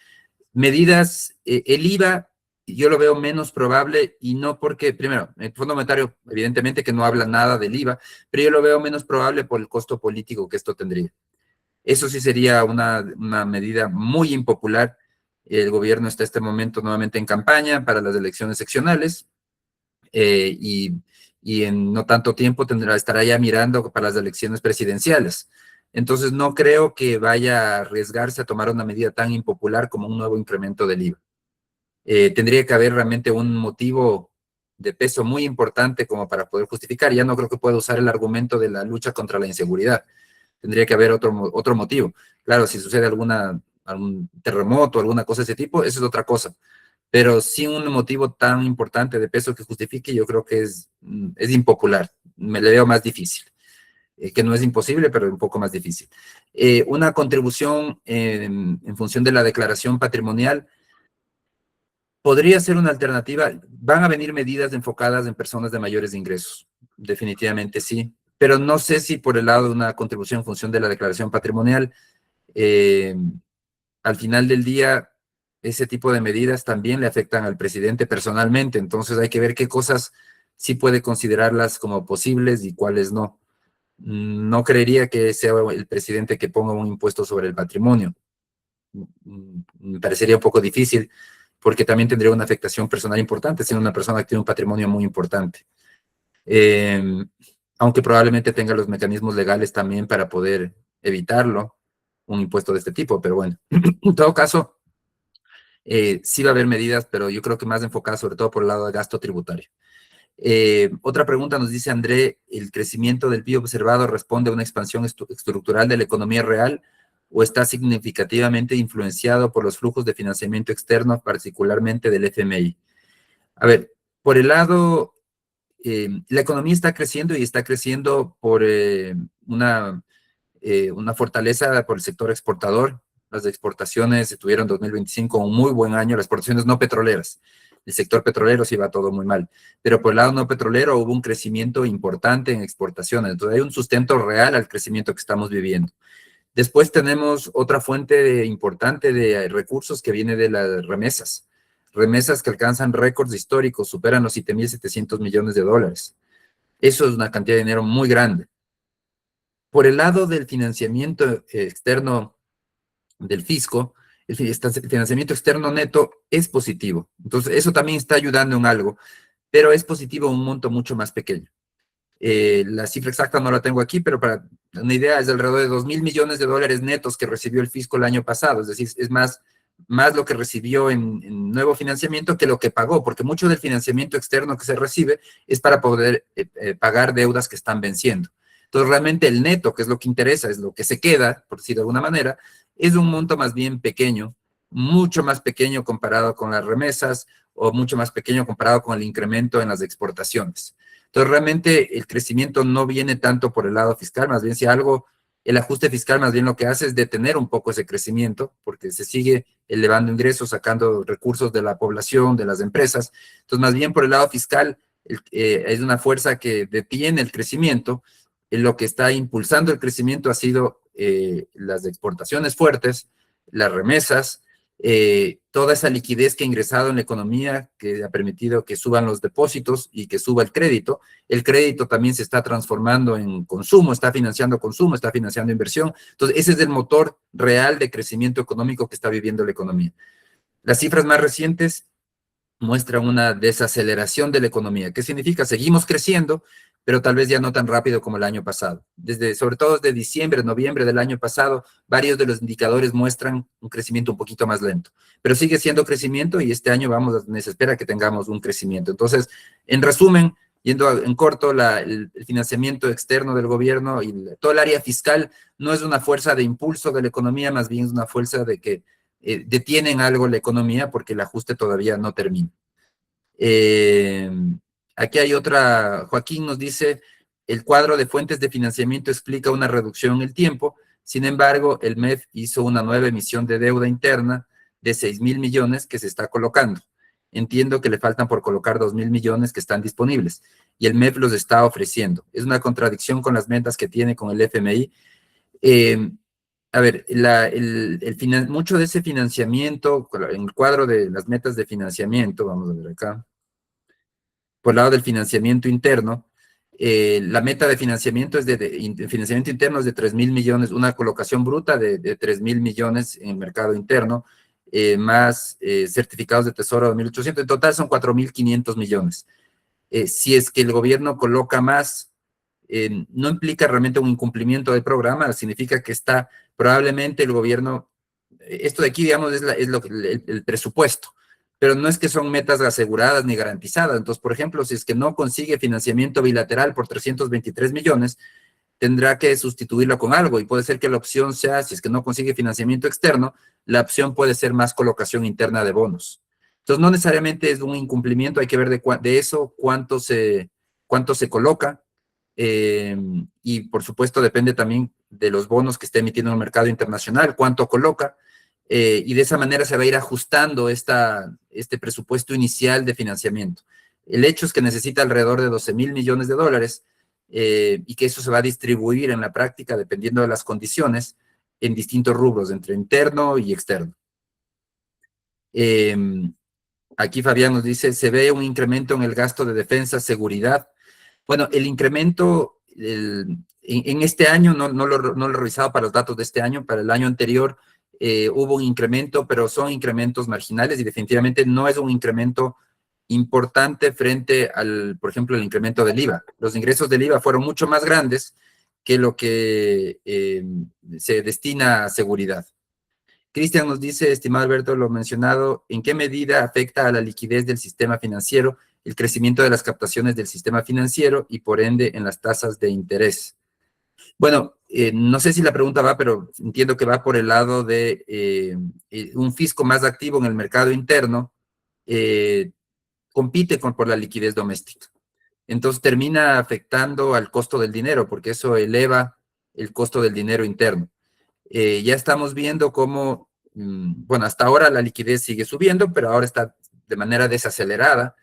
Medidas, el IVA, yo lo veo menos probable, y no porque, primero, el Fondo Monetario evidentemente que no habla nada del IVA, pero yo lo veo menos probable por el costo político que esto tendría. Eso sí sería una medida muy impopular. El gobierno está en este momento nuevamente en campaña para las elecciones seccionales, y en no tanto tiempo estará ya mirando para las elecciones presidenciales. Entonces no creo que vaya a arriesgarse a tomar una medida tan impopular como un nuevo incremento del IVA. Tendría que haber realmente un motivo de peso muy importante como para poder justificar. Ya no creo que pueda usar el argumento de la lucha contra la inseguridad. Tendría que haber otro motivo. Claro, si sucede algún terremoto, alguna cosa de ese tipo, eso es otra cosa. Pero sin un motivo tan importante de peso que justifique, yo creo que es impopular. Me le veo más difícil. Que no es imposible, pero un poco más difícil. Una contribución en función de la declaración patrimonial podría ser una alternativa. Van a venir medidas enfocadas en personas de mayores ingresos. definitivamente sí. Pero no sé si por el lado de una contribución en función de la declaración patrimonial, al final del día, ese tipo de medidas también le afectan al presidente personalmente. Entonces hay que ver qué cosas sí puede considerarlas como posibles y cuáles no. No creería que sea el presidente que ponga un impuesto sobre el patrimonio. Me parecería un poco difícil porque también tendría una afectación personal importante, siendo una persona que tiene un patrimonio muy importante. Eh, Aunque probablemente tenga los mecanismos legales también para poder evitarlo, un impuesto de este tipo, pero bueno, en todo caso, sí va a haber medidas, pero yo creo que más enfocadas sobre todo por el lado de gasto tributario. Otra pregunta nos dice André, ¿el crecimiento del PIB observado responde a una expansión estructural de la economía real o está significativamente influenciado por los flujos de financiamiento externo, particularmente del FMI? A ver, por el lado, la economía está creciendo y está creciendo por una fortaleza por el sector exportador. Las exportaciones tuvieron 2025 un muy buen año, las exportaciones no petroleras. El sector petrolero sí va todo muy mal, pero por el lado no petrolero hubo un crecimiento importante en exportaciones. Entonces hay un sustento real al crecimiento que estamos viviendo. Después tenemos otra fuente importante de recursos que viene de las remesas. Remesas que alcanzan récords históricos, superan los 7.700 millones de dólares. Eso es una cantidad de dinero muy grande. Por el lado del financiamiento externo del fisco, el financiamiento externo neto es positivo. Entonces, eso también está ayudando en algo, pero es positivo en un monto mucho más pequeño. La cifra exacta no la tengo aquí, pero para una idea es alrededor de 2.000 millones de dólares netos que recibió el fisco el año pasado. Es decir, es más lo que recibió en nuevo financiamiento que lo que pagó, porque mucho del financiamiento externo que se recibe es para poder pagar deudas que están venciendo. Entonces, realmente el neto, que es lo que interesa, es lo que se queda, por decir de alguna manera, es un monto más bien pequeño, mucho más pequeño comparado con las remesas o mucho más pequeño comparado con el incremento en las exportaciones. Entonces, realmente el crecimiento no viene tanto por el lado fiscal, más bien si algo, el ajuste fiscal más bien lo que hace es detener un poco ese crecimiento, porque se sigue elevando ingresos, sacando recursos de la población, de las empresas. Entonces, más bien por el lado fiscal, es una fuerza que detiene el crecimiento. Lo que está impulsando el crecimiento ha sido las exportaciones fuertes, las remesas, toda esa liquidez que ha ingresado en la economía, que ha permitido que suban los depósitos y que suba el crédito. El crédito también se está transformando en consumo, está financiando inversión. Entonces, ese es el motor real de crecimiento económico que está viviendo la economía. Las cifras más recientes muestran una desaceleración de la economía. ¿Qué significa? Seguimos creciendo, pero tal vez ya no tan rápido como el año pasado. Sobre todo desde diciembre, noviembre del año pasado, varios de los indicadores muestran un crecimiento un poquito más lento, pero sigue siendo crecimiento y este año se espera que tengamos un crecimiento. Entonces, en resumen, yendo en corto, el financiamiento externo del gobierno y todo el área fiscal no es una fuerza de impulso de la economía, más bien es una fuerza de que detienen algo la economía porque el ajuste todavía no termina. Eh, Aquí hay otra, Joaquín nos dice, el cuadro de fuentes de financiamiento explica una reducción en el tiempo, sin embargo, el MEF hizo una nueva emisión de deuda interna de 6.000 millones que se está colocando. Entiendo que le faltan por colocar 2.000 millones que están disponibles y el MEF los está ofreciendo. Es una contradicción con las metas que tiene con el FMI. A ver, mucho de ese financiamiento, en el cuadro de las metas de financiamiento, vamos a ver acá, por el lado del financiamiento interno, la meta de financiamiento financiamiento interno es de 3.000 millones, una colocación bruta de 3.000 millones en el mercado interno, más certificados de tesoro de 1.800, en total son 4.500 millones. Si es que el gobierno coloca más, no implica realmente un incumplimiento del programa, significa que está probablemente el gobierno, esto de aquí, digamos, es el presupuesto, pero no es que son metas aseguradas ni garantizadas. Entonces, por ejemplo, si es que no consigue financiamiento bilateral por 323 millones, tendrá que sustituirlo con algo y puede ser que la opción sea, si es que no consigue financiamiento externo, la opción puede ser más colocación interna de bonos. Entonces, no necesariamente es un incumplimiento, hay que ver de eso cuánto se coloca, y por supuesto depende también de los bonos que esté emitiendo en el mercado internacional, cuánto coloca, y de esa manera se va a ir ajustando este presupuesto inicial de financiamiento. El hecho es que necesita alrededor de 12,000 millones de dólares y que eso se va a distribuir en la práctica, dependiendo de las condiciones, en distintos rubros, entre interno y externo. Aquí Fabián nos dice, se ve un incremento en el gasto de defensa, seguridad. Bueno, el incremento en este año, no lo he revisado para los datos de este año, para el año anterior hubo un incremento, pero son incrementos marginales y definitivamente no es un incremento importante frente al, por ejemplo, el incremento del IVA. Los ingresos del IVA fueron mucho más grandes que lo que se destina a seguridad. Cristian nos dice, estimado Alberto, lo mencionado, ¿en qué medida afecta a la liquidez del sistema financiero el crecimiento de las captaciones del sistema financiero y por ende en las tasas de interés? Bueno, no sé si la pregunta va, pero entiendo que va por el lado de un fisco más activo en el mercado interno, compite por la liquidez doméstica. Entonces termina afectando al costo del dinero, porque eso eleva el costo del dinero interno. Ya estamos viendo cómo, bueno, hasta ahora la liquidez sigue subiendo, pero ahora está de manera desacelerada.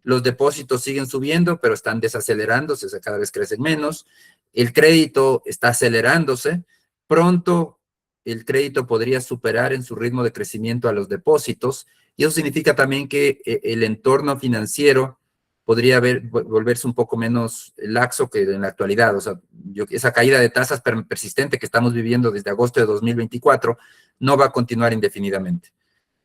Los depósitos siguen subiendo, pero están desacelerándose, o sea, cada vez crecen menos. El crédito está acelerándose. Pronto el crédito podría superar en su ritmo de crecimiento a los depósitos, y eso significa también que el entorno financiero podría volverse un poco menos laxo que en la actualidad. O sea, esa caída de tasas persistente que estamos viviendo desde agosto de 2024 no va a continuar indefinidamente.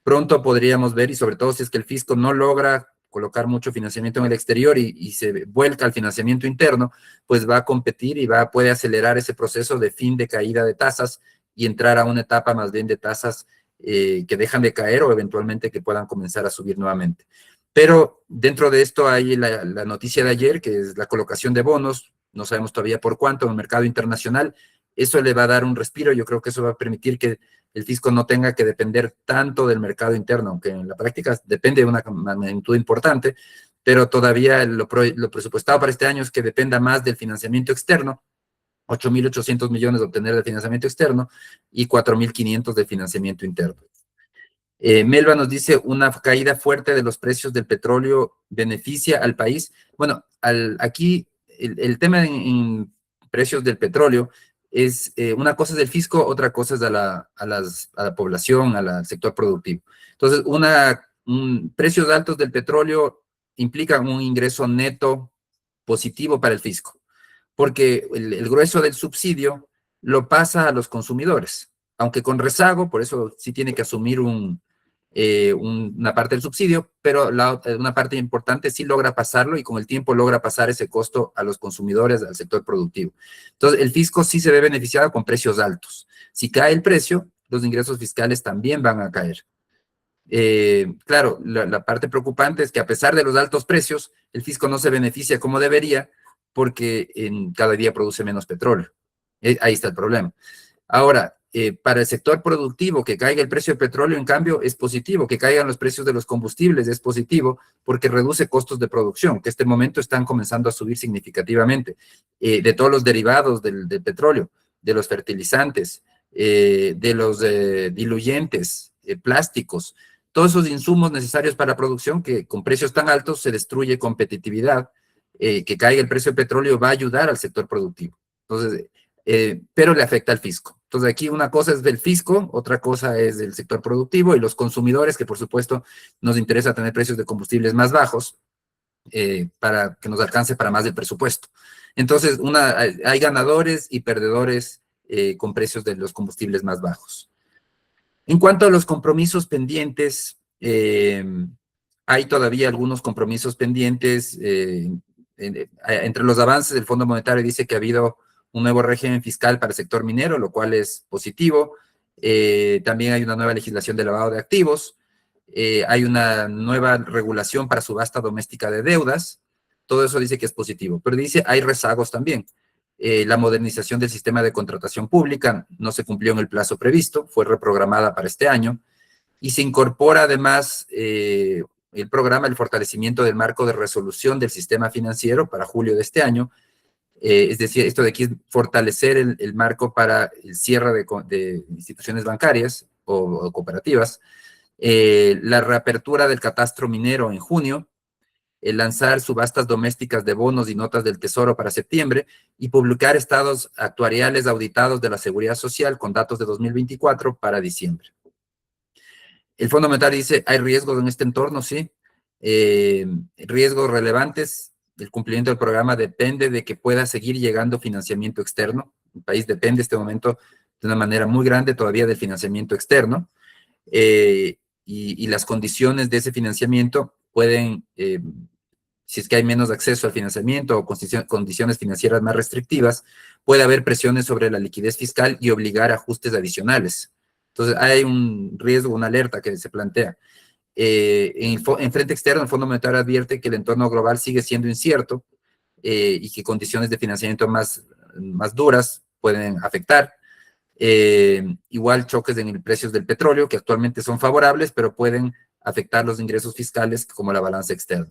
Pronto podríamos ver, y sobre todo si es que el fisco no logra colocar mucho financiamiento en el exterior y se vuelca al financiamiento interno, pues va a competir y puede acelerar ese proceso de fin de caída de tasas y entrar a una etapa más bien de tasas que dejan de caer o eventualmente que puedan comenzar a subir nuevamente. Pero dentro de esto hay la noticia de ayer, que es la colocación de bonos, no sabemos todavía por cuánto en el mercado internacional. Eso le va a dar un respiro, yo creo que eso va a permitir que el fisco no tenga que depender tanto del mercado interno, aunque en la práctica depende de una magnitud importante, pero todavía lo presupuestado para este año es que dependa más del financiamiento externo, 8,800 millones de obtener de financiamiento externo y 4,500 de financiamiento interno. Melba nos dice, una caída fuerte de los precios del petróleo beneficia al país. Bueno, aquí el tema en precios del petróleo es, una cosa es el fisco, otra cosa es a la población, al sector productivo. Entonces, precios altos del petróleo implican un ingreso neto positivo para el fisco, porque el grueso del subsidio lo pasa a los consumidores, aunque con rezago, por eso sí tiene que asumir una parte del subsidio, pero una parte importante sí logra pasarlo y con el tiempo logra pasar ese costo a los consumidores, al sector productivo. Entonces, el fisco sí se ve beneficiado con precios altos. Si cae el precio, los ingresos fiscales también van a caer. Claro, la parte preocupante es que a pesar de los altos precios, el fisco no se beneficia como debería porque cada día produce menos petróleo. Ahí está el problema. Ahora, para el sector productivo, que caiga el precio del petróleo, en cambio, es positivo. Que caigan los precios de los combustibles es positivo porque reduce costos de producción, que en este momento están comenzando a subir significativamente, de todos los derivados del petróleo, de los fertilizantes, de los diluyentes, plásticos, todos esos insumos necesarios para la producción que con precios tan altos se destruye competitividad. Que caiga el precio del petróleo va a ayudar al sector productivo. Entonces, pero le afecta al fisco. Entonces, aquí una cosa es del fisco, otra cosa es del sector productivo y los consumidores, que por supuesto nos interesa tener precios de combustibles más bajos para que nos alcance para más del presupuesto. Entonces, hay ganadores y perdedores con precios de los combustibles más bajos. En cuanto a los compromisos pendientes, hay todavía algunos compromisos pendientes. Entre los avances, el Fondo Monetario dice que ha habido un nuevo régimen fiscal para el sector minero, lo cual es positivo. También hay una nueva legislación de lavado de activos. Hay una nueva regulación para subasta doméstica de deudas. Todo eso dice que es positivo. Pero dice, hay rezagos también. La modernización del sistema de contratación pública no se cumplió en el plazo previsto, fue reprogramada para este año. Y se incorpora además el programa, el fortalecimiento del marco de resolución del sistema financiero para julio de este año. Es decir, esto de aquí es fortalecer el marco para el cierre de instituciones bancarias o cooperativas. La reapertura del catastro minero en junio, lanzar subastas domésticas de bonos y notas del Tesoro para septiembre y publicar estados actuariales auditados de la Seguridad Social con datos de 2024 para diciembre. El Fondo Monetario dice, hay riesgos en este entorno, sí. Riesgos relevantes. El cumplimiento del programa depende de que pueda seguir llegando financiamiento externo. El país depende en este momento de una manera muy grande todavía del financiamiento externo. Y las condiciones de ese financiamiento pueden, si es que hay menos acceso al financiamiento o condiciones financieras más restrictivas, puede haber presiones sobre la liquidez fiscal y obligar a ajustes adicionales. Entonces, hay un riesgo, una alerta que se plantea. En frente externo, el Fondo Monetario advierte que el entorno global sigue siendo incierto y que condiciones de financiamiento más duras pueden afectar. Igual choques en los precios del petróleo, que actualmente son favorables, pero pueden afectar los ingresos fiscales como la balanza externa.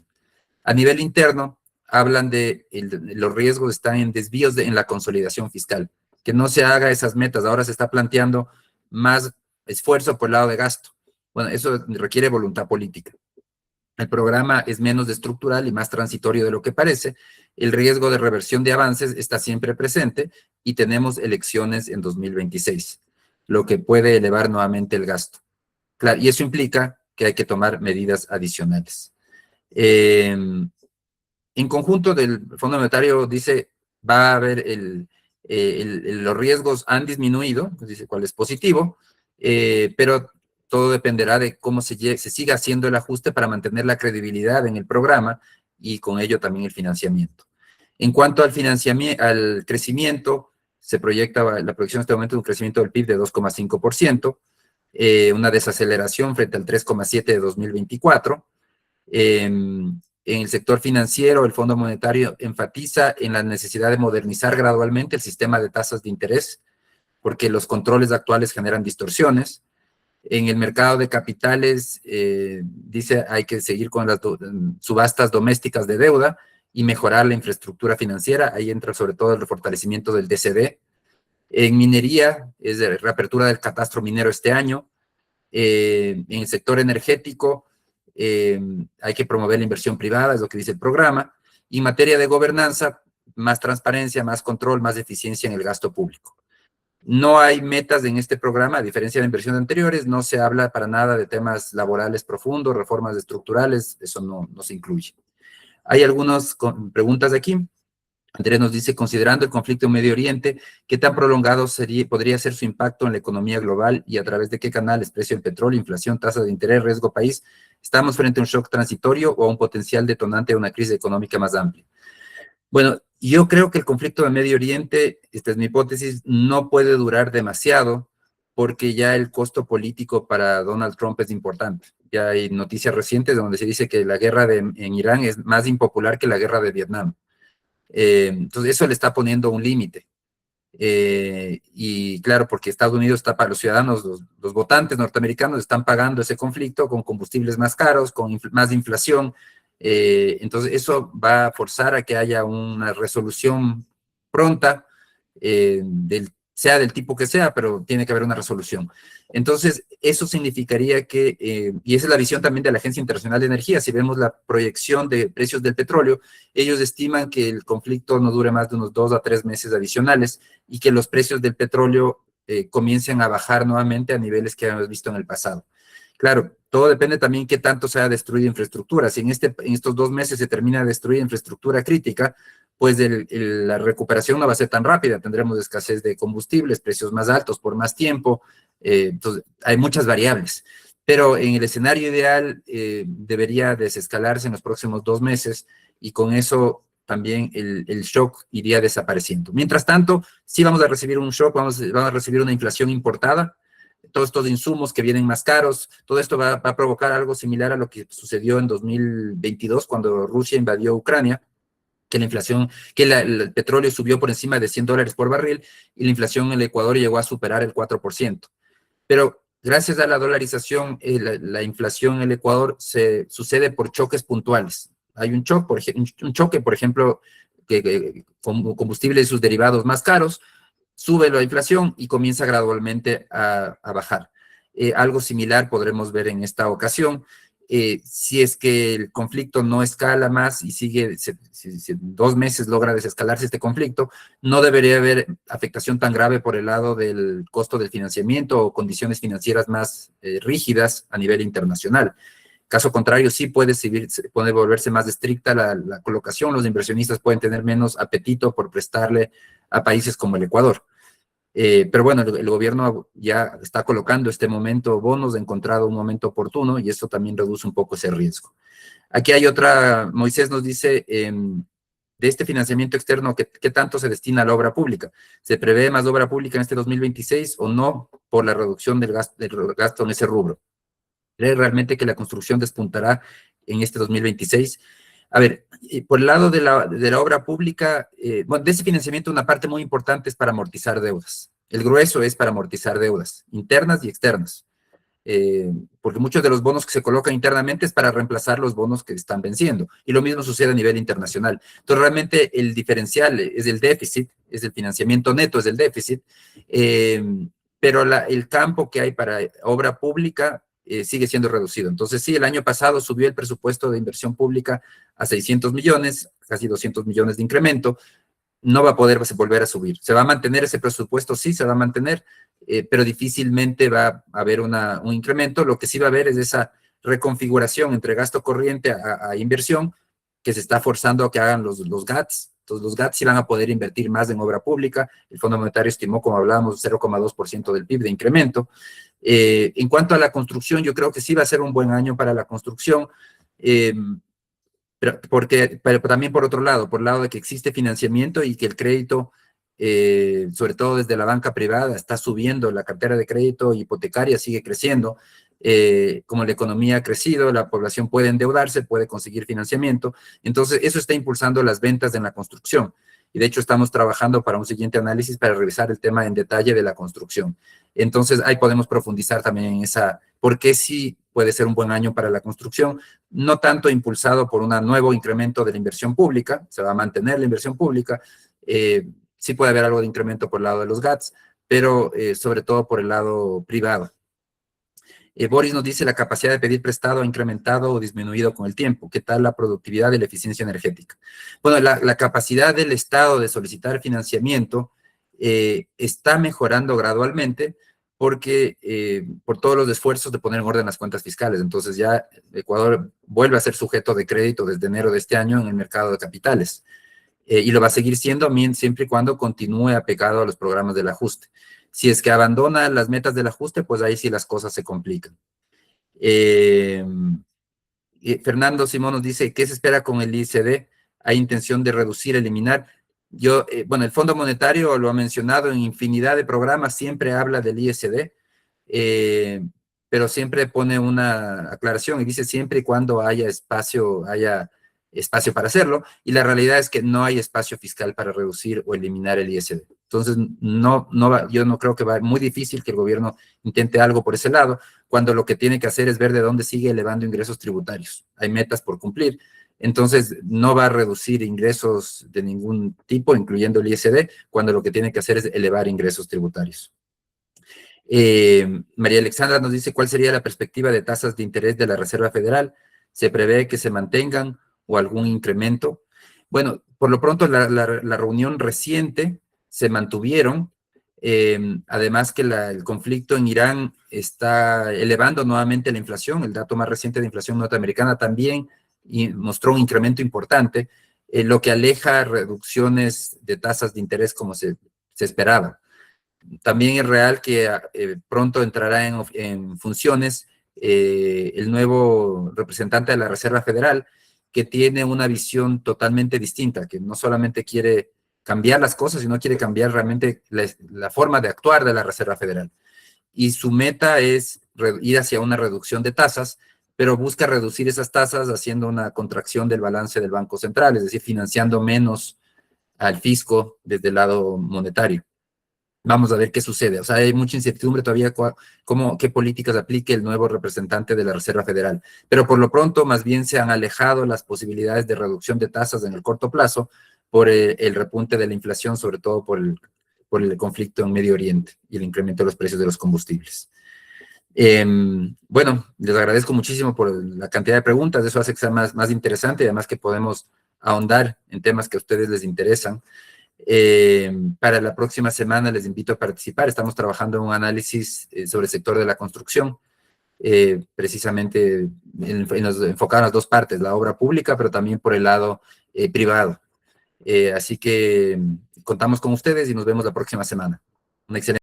A nivel interno, hablan de los riesgos están en desvíos en la consolidación fiscal, que no se haga esas metas. Ahora se está planteando más esfuerzo por el lado de gasto. Bueno, eso requiere voluntad política. El programa es menos estructural y más transitorio de lo que parece. El riesgo de reversión de avances está siempre presente y tenemos elecciones en 2026, lo que puede elevar nuevamente el gasto. Claro, y eso implica que hay que tomar medidas adicionales. En conjunto, del Fondo Monetario dice, va a haber los riesgos han disminuido, dice cuál es positivo, pero todo dependerá de cómo se siga haciendo el ajuste para mantener la credibilidad en el programa y con ello también el financiamiento. En cuanto al al crecimiento, se proyecta la proyección en este momento de un crecimiento del PIB de 2,5%, una desaceleración frente al 3,7% de 2024. En el sector financiero, el Fondo Monetario enfatiza en la necesidad de modernizar gradualmente el sistema de tasas de interés, porque los controles actuales generan distorsiones. En el mercado de capitales, dice, hay que seguir con las subastas domésticas de deuda y mejorar la infraestructura financiera. Ahí entra sobre todo el fortalecimiento del DCD. En minería, es de reapertura del catastro minero este año. En el sector energético, hay que promover la inversión privada, es lo que dice el programa. Y en materia de gobernanza, más transparencia, más control, más eficiencia en el gasto público. No hay metas en este programa, a diferencia de inversiones anteriores, no se habla para nada de temas laborales profundos, reformas estructurales, eso no se incluye. Hay algunas preguntas aquí. Andrés nos dice, considerando el conflicto en Medio Oriente, ¿qué tan prolongado podría ser su impacto en la economía global y a través de qué canales, precio del petróleo, inflación, tasa de interés, riesgo país? ¿Estamos frente a un shock transitorio o a un potencial detonante de una crisis económica más amplia? Bueno, yo creo que el conflicto de Medio Oriente, esta es mi hipótesis, no puede durar demasiado porque ya el costo político para Donald Trump es importante. Ya hay noticias recientes donde se dice que la guerra en Irán es más impopular que la guerra de Vietnam. Entonces, eso le está poniendo un límite. Y claro, porque Estados Unidos está para los ciudadanos, los votantes norteamericanos están pagando ese conflicto con combustibles más caros, con más inflación. Entonces, eso va a forzar a que haya una resolución pronta, sea del tipo que sea, pero tiene que haber una resolución. Entonces, eso significaría que, y esa es la visión también de la Agencia Internacional de Energía, si vemos la proyección de precios del petróleo, ellos estiman que el conflicto no dure más de unos 2 a 3 meses adicionales y que los precios del petróleo comiencen a bajar nuevamente a niveles que hemos visto en el pasado. Claro, todo depende también qué tanto se ha destruido infraestructura. Si en estos 2 meses se termina de destruir infraestructura crítica, pues la recuperación no va a ser tan rápida. Tendremos escasez de combustibles, precios más altos por más tiempo. Entonces, hay muchas variables. Pero en el escenario ideal debería desescalarse en los próximos 2 meses y con eso también el shock iría desapareciendo. Mientras tanto, sí vamos a recibir un shock, vamos a recibir una inflación importada, todos estos insumos que vienen más caros, todo esto va a provocar algo similar a lo que sucedió en 2022 cuando Rusia invadió Ucrania, que la inflación, que el petróleo subió por encima de $100 por barril y la inflación en el Ecuador llegó a superar el 4%. Pero gracias a la dolarización, la inflación en el Ecuador sucede por choques puntuales. Hay un choque, por ejemplo, con combustible y sus derivados más caros, sube la inflación y comienza gradualmente a bajar. Algo similar podremos ver en esta ocasión. Si es que el conflicto no escala más y sigue, si en 2 meses logra desescalarse este conflicto, no debería haber afectación tan grave por el lado del costo del financiamiento o condiciones financieras más rígidas a nivel internacional. Caso contrario, sí puede volverse más estricta la colocación, los inversionistas pueden tener menos apetito por prestarle a países como el Ecuador. Pero bueno, el gobierno ya está colocando este momento bonos, ha encontrado un momento oportuno y esto también reduce un poco ese riesgo. Aquí hay otra, Moisés nos dice, de este financiamiento externo, ¿qué tanto se destina a la obra pública? ¿Se prevé más obra pública en este 2026 o no por la reducción del gasto en ese rubro? ¿Cree realmente que la construcción despuntará en este 2026? A ver, por el lado de la obra pública, bueno, de ese financiamiento una parte muy importante es para amortizar deudas. El grueso es para amortizar deudas, internas y externas. Porque muchos de los bonos que se colocan internamente es para reemplazar los bonos que están venciendo. Y lo mismo sucede a nivel internacional. Entonces, realmente el diferencial es el déficit, es el financiamiento neto, es el déficit, pero el campo que hay para obra pública sigue siendo reducido. Entonces, sí, el año pasado subió el presupuesto de inversión pública a 600 millones, casi 200 millones de incremento, no va a poder volver a subir. ¿Se va a mantener ese presupuesto? Sí, se va a mantener, pero difícilmente va a haber un incremento. Lo que sí va a haber es esa reconfiguración entre gasto corriente a inversión que se está forzando a que hagan los GATS. Entonces, los GATS sí van a poder invertir más en obra pública. El Fondo Monetario estimó, como hablábamos, 0,2% del PIB de incremento. En cuanto a la construcción, yo creo que sí va a ser un buen año para la construcción. Pero también por otro lado, por el lado de que existe financiamiento y que el crédito, sobre todo desde la banca privada, está subiendo, la cartera de crédito hipotecaria sigue creciendo, como la economía ha crecido, la población puede endeudarse, puede conseguir financiamiento, entonces eso está impulsando las ventas en la construcción. Y de hecho estamos trabajando para un siguiente análisis para revisar el tema en detalle de la construcción. Entonces ahí podemos profundizar también en por qué sí puede ser un buen año para la construcción, no tanto impulsado por un nuevo incremento de la inversión pública, se va a mantener la inversión pública, sí puede haber algo de incremento por el lado de los GATS, pero sobre todo por el lado privado. Boris nos dice, la capacidad de pedir prestado ha incrementado o disminuido con el tiempo. ¿Qué tal la productividad y la eficiencia energética? Bueno, la capacidad del Estado de solicitar financiamiento está mejorando gradualmente porque por todos los esfuerzos de poner en orden las cuentas fiscales. Entonces ya Ecuador vuelve a ser sujeto de crédito desde enero de este año en el mercado de capitales. Y lo va a seguir siendo siempre y cuando continúe apegado a los programas del ajuste. Si es que abandona las metas del ajuste, pues ahí sí las cosas se complican. Fernando Simón nos dice, ¿qué se espera con el ICD? ¿Hay intención de reducir, eliminar? Bueno, el Fondo Monetario lo ha mencionado en infinidad de programas, siempre habla del ISD, pero siempre pone una aclaración y dice siempre y cuando haya espacio para hacerlo, y la realidad es que no hay espacio fiscal para reducir o eliminar el ISD. Entonces, yo no creo que va muy difícil que el gobierno intente algo por ese lado, cuando lo que tiene que hacer es ver de dónde sigue elevando ingresos tributarios. Hay metas por cumplir. Entonces, no va a reducir ingresos de ningún tipo, incluyendo el ISD, cuando lo que tiene que hacer es elevar ingresos tributarios. María Alexandra nos dice, ¿cuál sería la perspectiva de tasas de interés de la Reserva Federal? ¿Se prevé que se mantengan o algún incremento? Bueno, por lo pronto la reunión reciente se mantuvieron, además que el conflicto en Irán está elevando nuevamente la inflación, el dato más reciente de inflación norteamericana también mostró un incremento importante, lo que aleja reducciones de tasas de interés como se esperaba. También es real que pronto entrará en funciones el nuevo representante de la Reserva Federal, que tiene una visión totalmente distinta, que no solamente quiere cambiar las cosas, sino quiere cambiar realmente la forma de actuar de la Reserva Federal. Y su meta es ir hacia una reducción de tasas, pero busca reducir esas tasas haciendo una contracción del balance del Banco Central, es decir, financiando menos al fisco desde el lado monetario. Vamos a ver qué sucede. O sea, hay mucha incertidumbre todavía qué políticas aplique el nuevo representante de la Reserva Federal. Pero por lo pronto, más bien se han alejado las posibilidades de reducción de tasas en el corto plazo por el repunte de la inflación, sobre todo por el conflicto en Medio Oriente y el incremento de los precios de los combustibles. Bueno, les agradezco muchísimo por la cantidad de preguntas, eso hace que sea más interesante y además que podemos ahondar en temas que a ustedes les interesan. Para la próxima semana les invito a participar, estamos trabajando en un análisis sobre el sector de la construcción, precisamente enfocado en las dos partes, la obra pública, pero también por el lado privado. Así que contamos con ustedes y nos vemos la próxima semana. Una excelente